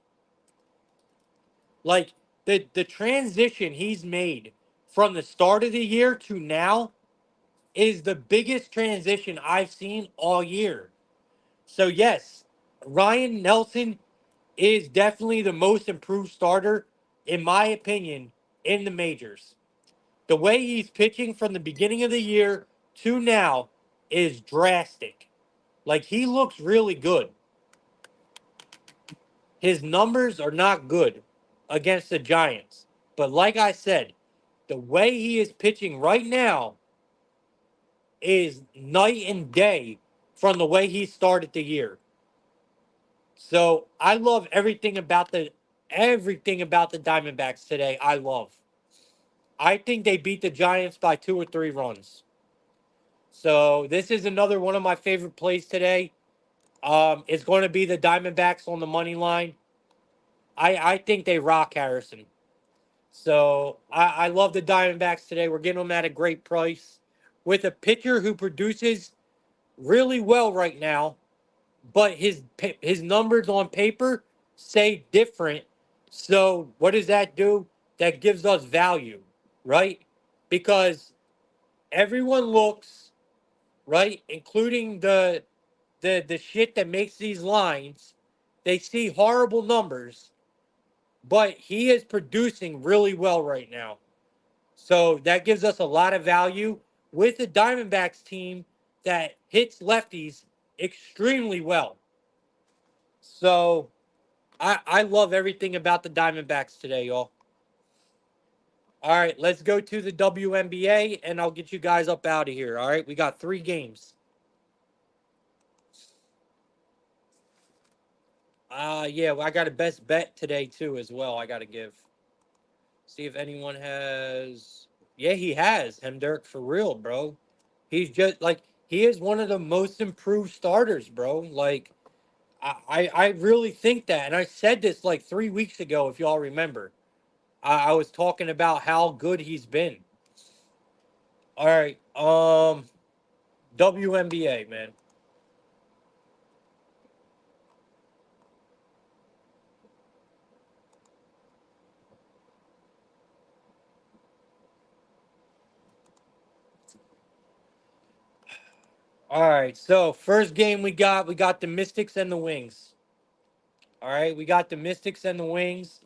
Like the transition he's made from the start of the year to now is the biggest transition I've seen all year. So yes, Ryan Nelson is definitely the most improved starter, in my opinion, in the majors. The way he's pitching from the beginning of the year to now is drastic. Like he looks really good. His numbers are not good against the Giants. But like I said, the way he is pitching right now is night and day from the way he started the year. So I love everything about the Diamondbacks today. I love. I think they beat the Giants by 2 or 3 runs. So this is another one of my favorite plays today. It's going to be the Diamondbacks on the money line. I think they rock Harrison. So I love the Diamondbacks today. We're getting them at a great price with a pitcher who produces really well right now, but his numbers on paper say different. So what does that do? That gives us value, right? Because everyone looks right, including the shit that makes these lines. They see horrible numbers, but he is producing really well right now. So that gives us a lot of value with the Diamondbacks team that hits lefties extremely well. So I love everything about the Diamondbacks today, y'all. All right, let's go to the WNBA and I'll get you guys up out of here. All right, we got 3 games. Yeah, I got a best bet today too as well. I got to give. See if anyone has. Yeah, he has. Hemdirk for real, bro. He's just like he is one of the most improved starters, bro. Like I really think that, and I said this like 3 weeks ago, if y'all remember. I was talking about how good he's been. All right, WNBA man. All right, so first game we got the Mystics and the Wings. All right, we got the Mystics and the Wings.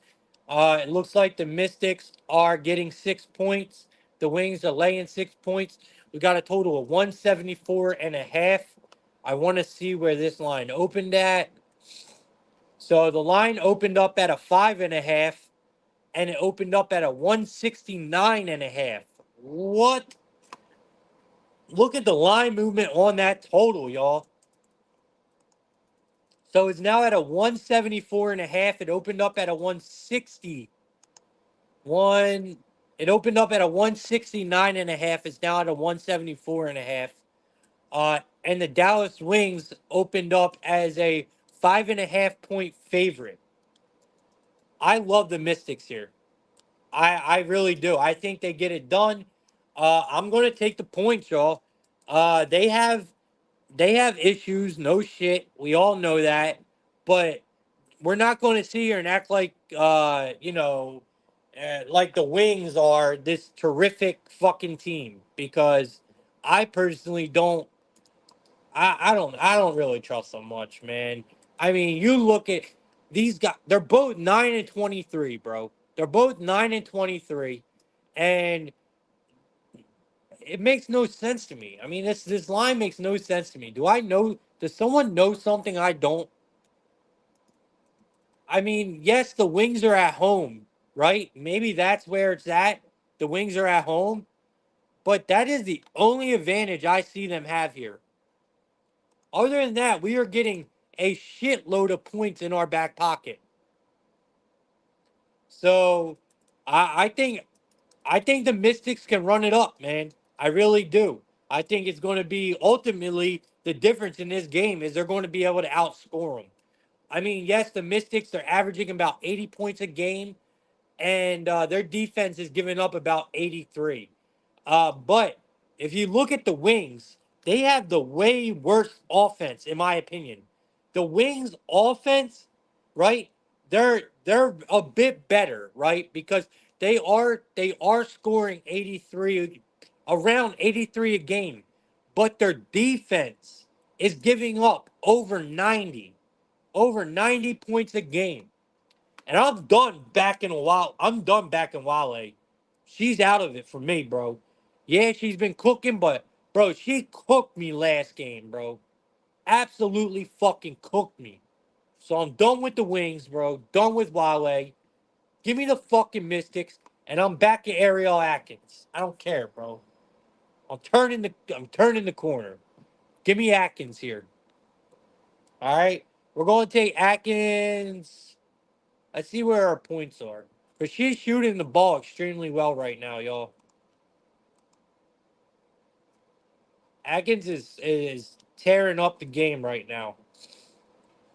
It looks like the Mystics are getting 6 points. The Wings are laying 6 points. We got a total of 174 and a half. I want to see where this line opened at. So the line opened up at a 5.5, and it opened up at a 169 and a half. What? Look at the line movement on that total, y'all. So it's now at a 174 and a half. It opened up at a 160. One, it opened up at a 169 and a half. It's now at a 174 and a half. And the Dallas Wings opened up as a 5.5 point favorite. I love the Mystics here. I really do. I think they get it done. I'm going to take the points, y'all. They have issues, no shit. We all know that. But we're not going to sit here and act like like the Wings are this terrific fucking team because I personally don't. I don't really trust them much, man. I mean, you look at these guys; they're both 9-23, bro. They're both 9-23, and it makes no sense to me. I mean, this line makes no sense to me. Do I know? Does someone know something I don't? I mean, yes, the Wings are at home, right? Maybe that's where it's at. The Wings are at home, but that is the only advantage I see them have here. Other than that, we are getting a shitload of points in our back pocket. So, I think the Mystics can run it up, man. I really do. I think it's going to be ultimately the difference in this game is they're going to be able to outscore them. I mean, yes, the Mystics they're averaging about 80 points a game, and their defense is giving up about 83. But if you look at the Wings, they have the way worse offense, in my opinion. The Wings offense, right? They're a bit better, right? Because they are scoring 83 around 83 a game, but their defense is giving up over 90 points a game. And I'm done backing a while. I'm done backing Wale. She's out of it for me, bro. Yeah, she's been cooking, but bro, she cooked me last game, bro. Absolutely fucking cooked me. So I'm done with the Wings, bro. Done with Wale. Give me the fucking Mystics, and I'm back at Ariel Atkins. I don't care, bro. I'm turning the corner. Give me Atkins here. All right. We're going to take Atkins. Let's see where our points are. But she's shooting the ball extremely well right now, y'all. Atkins is tearing up the game right now.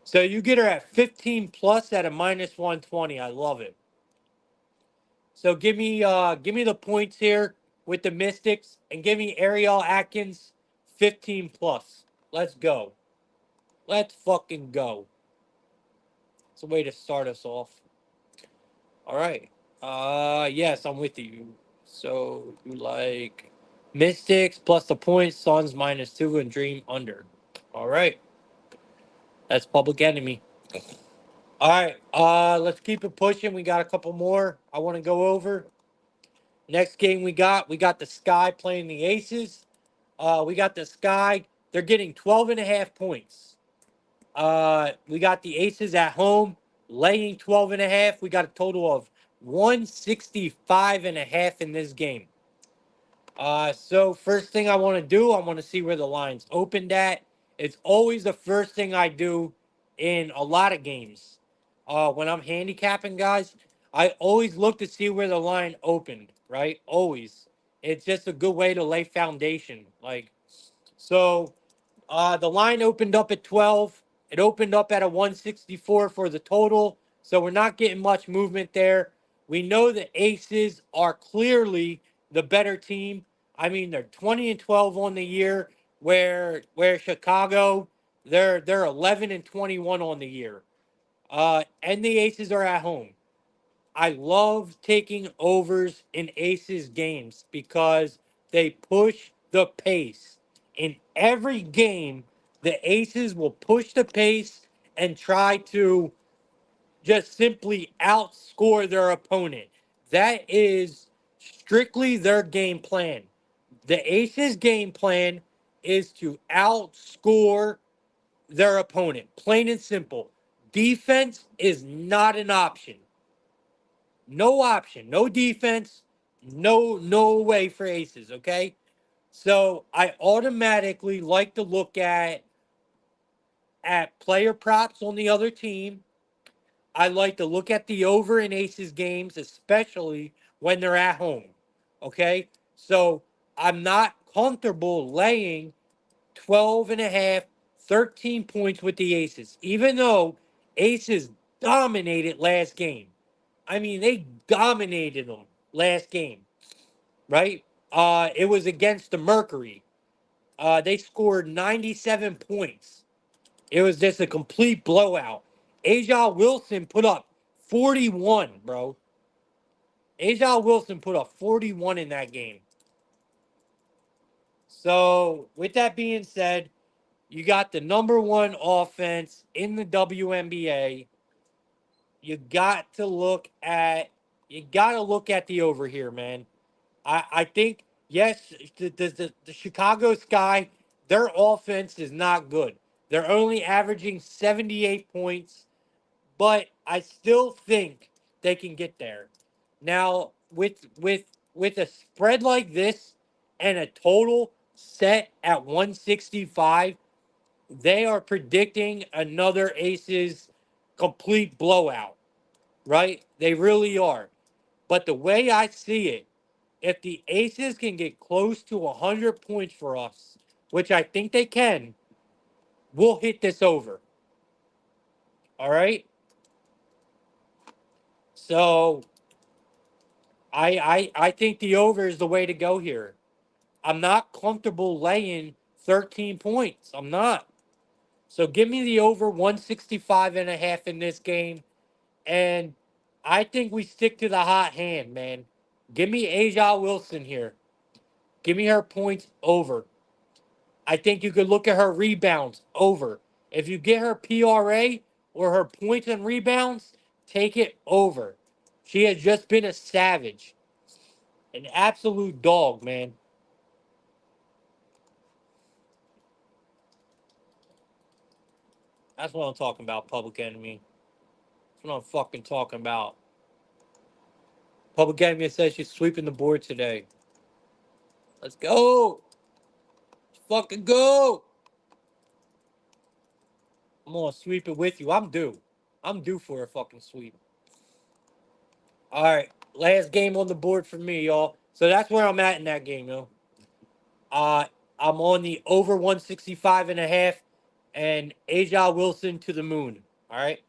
So you get her at 15 plus at a minus 120. I love it. So give me the points here with the Mystics and give me Ariel Atkins 15 plus. Let's go. Let's fucking go. It's a way to start us off. All right. Yes, I'm with you. So you like Mystics plus the points, Suns -2, and Dream under. All right. That's Public Enemy. All right. Let's keep it pushing. We got a couple more I want to go over. Next game we got the Sky playing the Aces. We got the Sky. They're getting 12 and a half points. We got the Aces at home laying 12 and a half. We got a total of 165 and a half in this game. So first thing I want to do, I want to see where the line's opened at. It's always the first thing I do in a lot of games. When I'm handicapping guys, I always look to see where the line opened, right? Always. It's just a good way to lay foundation. The line opened up at 12. It opened up at a 164 for the total. So we're not getting much movement there. We know the Aces are clearly the better team. I mean, they're 20 and 12 on the year, where Chicago, they're 11 and 21 on the year. And the Aces are at home. I love taking overs in Aces games because they push the pace. In every game, the Aces will push the pace and try to just simply outscore their opponent. That is strictly their game plan. The Aces' game plan is to outscore their opponent, plain and simple. Defense is not an option. No option, no defense, no way for Aces, okay? So I automatically like to look at player props on the other team. I like to look at the over in Aces games, especially when they're at home. Okay? So I'm not comfortable laying 12 and a half, 13 points with the Aces, even though Aces dominated last game. I mean, they dominated them last game, right? It was against the Mercury. They scored 97 points. It was just a complete blowout. Aja Wilson put up 41, bro. Aja Wilson put up 41 in that game. So, with that being said, you got the number one offense in the WNBA. You got to look at the over here, man. I think yes, the Chicago Sky, their offense is not good. They're only averaging 78 points, but I still think they can get there. Now, with a spread like this and a total set at 165, they are predicting another Aces complete blowout, right? They really are. But the way I see it, if the Aces can get close to 100 points for us, which I think they can, we'll hit this over. All right? So I think the over is the way to go here. I'm not comfortable laying 13 points. I'm not. So give me the over 165 and a half in this game. And I think we stick to the hot hand, man. Give me Aja Wilson here. Give me her points over. I think you could look at her rebounds over. If you get her PRA or her points and rebounds, take it over. She has just been a savage, an absolute dog, man. That's what I'm talking about, Public Enemy. That's what I'm fucking talking about. Public Enemy says she's sweeping the board today. Let's go. Let's fucking go. I'm gonna sweep it with you. I'm due. I'm due for a fucking sweep. All right, last game on the board for me, y'all. So that's where I'm at in that game, yo. Uh, I'm on the over 165.5 and Aja Wilson to the moon. All right.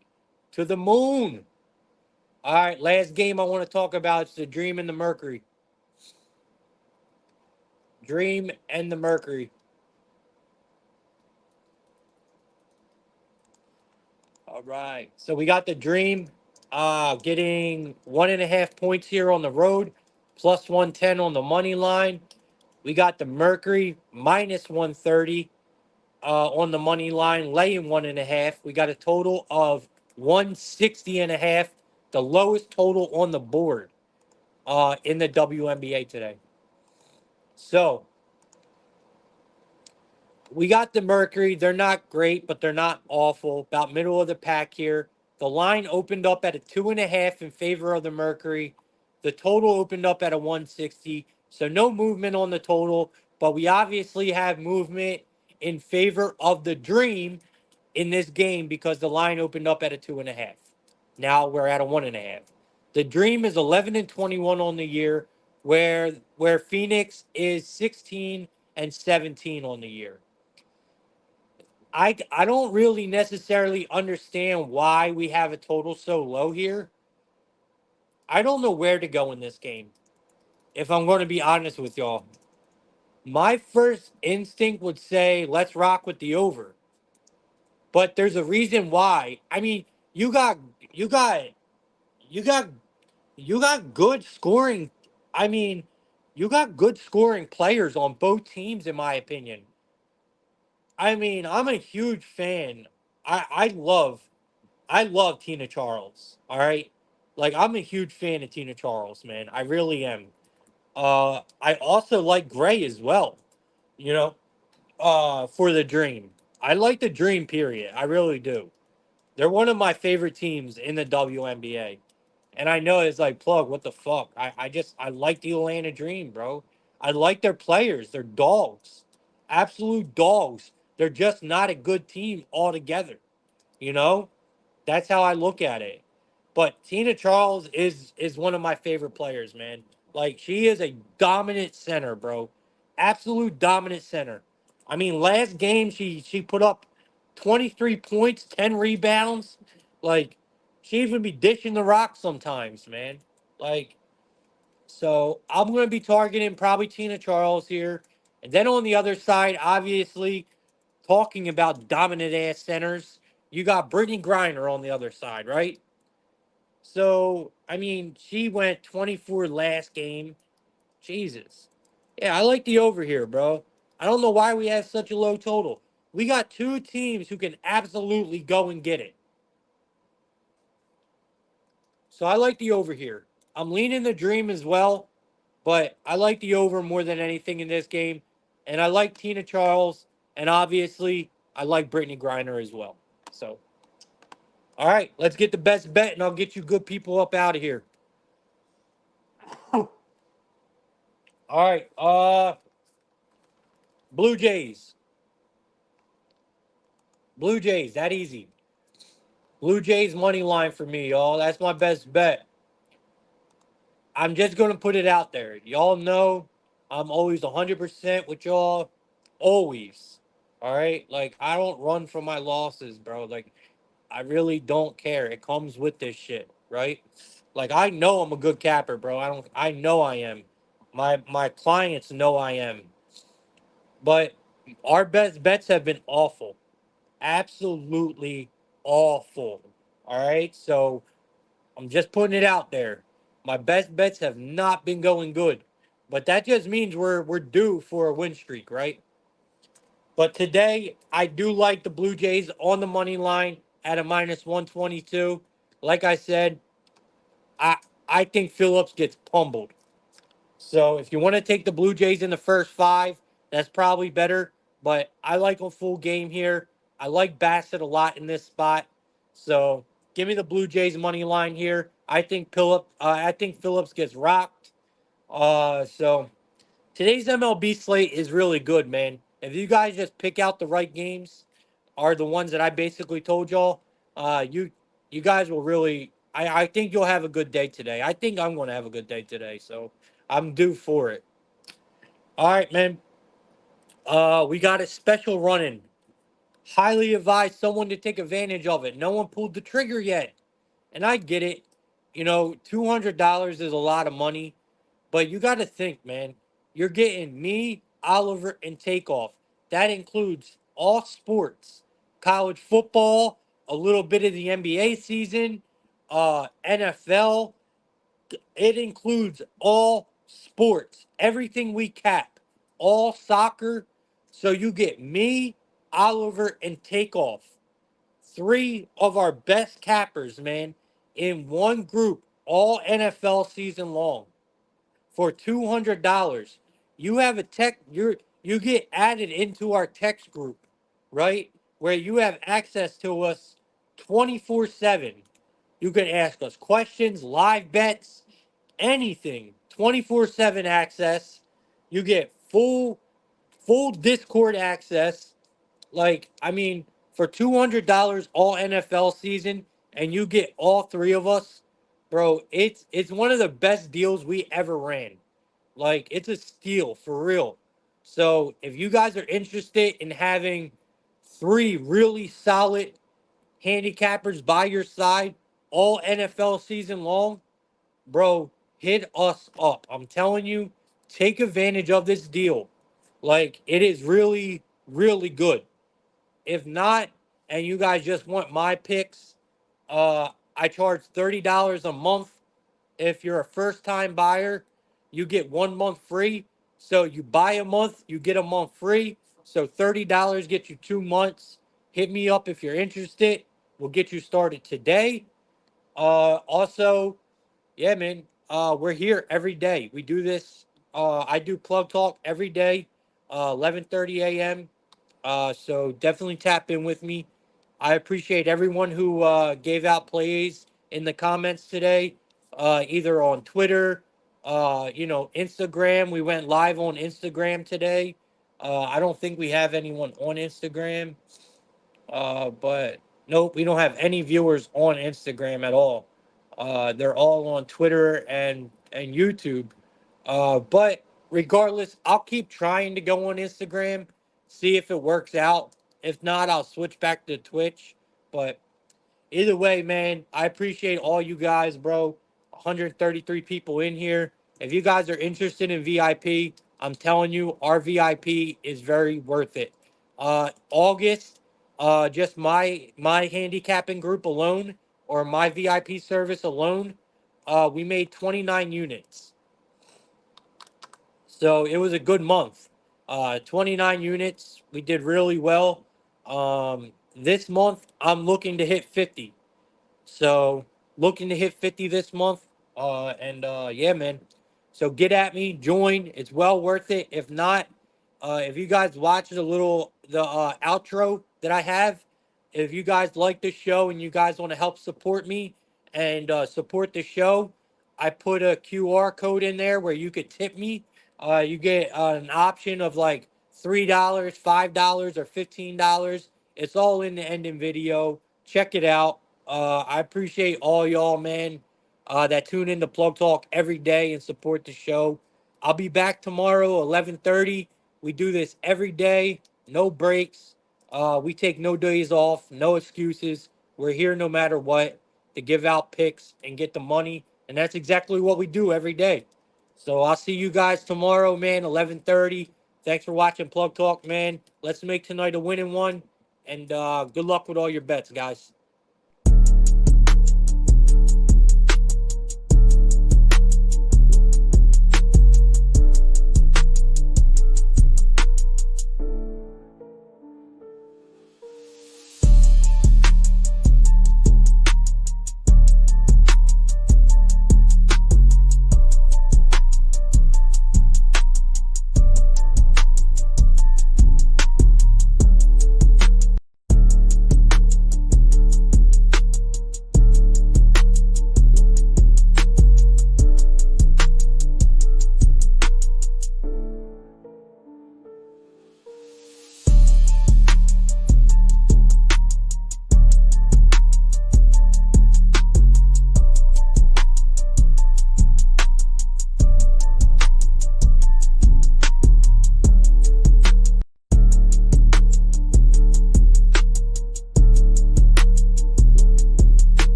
To the moon. All right. Last game I want to talk about is the Dream and the Mercury. Dream and the Mercury. All right. So we got the Dream getting 1.5 points here on the road, plus 110 on the money line. We got the Mercury minus 130 on the money line, laying 1.5. We got a total of 160.5, the lowest total on the board in the WNBA today. So we got the Mercury. They're not great, but they're not awful. About middle of the pack here. The line opened up at a 2.5 in favor of the Mercury. The total opened up at a 160. So no movement on the total, but we obviously have movement in favor of the Dream in this game because the line opened up at a 2.5. Now we're at a 1.5. The Dream is 11-21 on the year, where Phoenix is 16-17 on the year. I don't really necessarily understand why we have a total so low here. I don't know where to go in this game, if I'm going to be honest with y'all. My first instinct would say let's rock with the over. But there's a reason why. I mean, you got you got you got you got good scoring. I mean, you got good scoring players on both teams in my opinion. I mean, I'm a huge fan. I love Tina Charles. All right. Like I'm a huge fan of Tina Charles, man. I really am. I also like Gray as well, you know, for the Dream. I like the Dream period. I really do. They're one of my favorite teams in the WNBA. And I know it's like plug, what the fuck? I like the Atlanta Dream, bro. I like their players. They're dogs. Absolute dogs. They're just not a good team altogether. You know? That's how I look at it. But Tina Charles is one of my favorite players, man. Like she is a dominant center, bro. Absolute dominant center. I mean, last game she put up 23 points, 10 rebounds. Like she even be dishing the rock sometimes, man. Like so I'm gonna be targeting probably Tina Charles here. And then on the other side, obviously, talking about dominant ass centers, you got Brittany Griner on the other side, right? So, I mean, she went 24 last game. Jesus. Yeah, I like the over here, bro. I don't know why we have such a low total. We got two teams who can absolutely go and get it. So I like the over here. I'm leaning the Dream as well, but I like the over more than anything in this game. And I like Tina Charles. And obviously, I like Brittany Griner as well. So, all right, let's get the best bet, and I'll get you good people up out of here. All right, Blue Jays. Blue Jays, that easy. Blue Jays money line for me, y'all. That's my best bet. I'm just gonna put it out there. Y'all know I'm always 100% with y'all. Always. All right? Like I don't run from my losses, bro. Like I really don't care. It comes with this shit, right? Like I know I'm a good capper, bro. I know I am. My clients know I am. But our best bets have been awful. Absolutely awful. All right? So I'm just putting it out there. My best bets have not been going good. But that just means we're due for a win streak, right? But today I do like the Blue Jays on the money line at a minus 122. Like I said, I I think Phillips gets pummeled. So if you want to take the Blue Jays in the first five, that's probably better. But I like a full game here. I like Bassett a lot in this spot. So give me the Blue Jays money line here. I think Phillips gets rocked. So today's MLB slate is really good, man. If you guys just pick out the right games, are the ones that I basically told y'all, you guys will really. I think you'll have a good day today. I think I'm going to have a good day today. So I'm due for it. All right, man. We got a special running. Highly advise someone to take advantage of it. No one pulled the trigger yet. And I get it. $200 is a lot of money, but you got to think, man. You're getting me, Oliver, and Takeoff. That includes all sports, college football, a little bit of the NBA season, NFL. It includes all sports, everything we cap, all soccer. So you get me, Oliver, and Takeoff. Three of our best cappers, man, in one group, all NFL season long for $200. You have a you get added into our text group, right? Where you have access to us 24/7. You can ask us questions, live bets, anything. 24/7 access. You get full Discord access. Like, I mean, for $200 all NFL season, and you get all three of us, bro. It's one of the best deals we ever ran. Like, it's a steal for real. So if you guys are interested in having three really solid handicappers by your side all NFL season long, bro, hit us up. I'm telling you, take advantage of this deal. Like, it is really, really good. If not, and you guys just want my picks, I charge $30 a month. If you're a first time buyer, you get 1 month free. So you buy a month, you get a month free. So $30 gets you 2 months. Hit me up if you're interested. We'll get you started today. Also, yeah, man, we're here every day. We do this. I do Plug Talk every day, 11:30 a.m. So definitely tap in with me. I appreciate everyone who gave out plays in the comments today, either on Twitter, Instagram. We went live on Instagram today. I don't think we have anyone on Instagram, but nope, we don't have any viewers on Instagram at all. They're all on Twitter and YouTube. But regardless, I'll keep trying to go on Instagram, see if it works out. If not, I'll switch back to Twitch. But either way, man, I appreciate all you guys, bro. 133 people in here. If you guys are interested in VIP, I'm telling you, our VIP is very worth it. August, just my handicapping group alone, or my VIP service alone, we made 29 units. So it was a good month. 29 units. We did really well. This month, I'm looking to hit 50. So looking to hit 50 this month. And yeah, man. So get at me, join. It's well worth it. If not, if you guys watch the outro that I have, if you guys like the show and you guys want to help support me and support the show, I put a QR code in there where you could tip me. You get an option of like $3, $5, or $15. It's all in the ending video. Check it out. I appreciate all y'all, man, that tune in to Plug Talk every day and support the show. I'll be back tomorrow, 11:30. We do this every day, no breaks. We take no days off, no excuses. We're here no matter what to give out picks and get the money, and that's exactly what we do every day. So I'll see you guys tomorrow, man, 11:30. Thanks for watching Plug Talk, man. Let's make tonight a winning one, and good luck with all your bets, guys.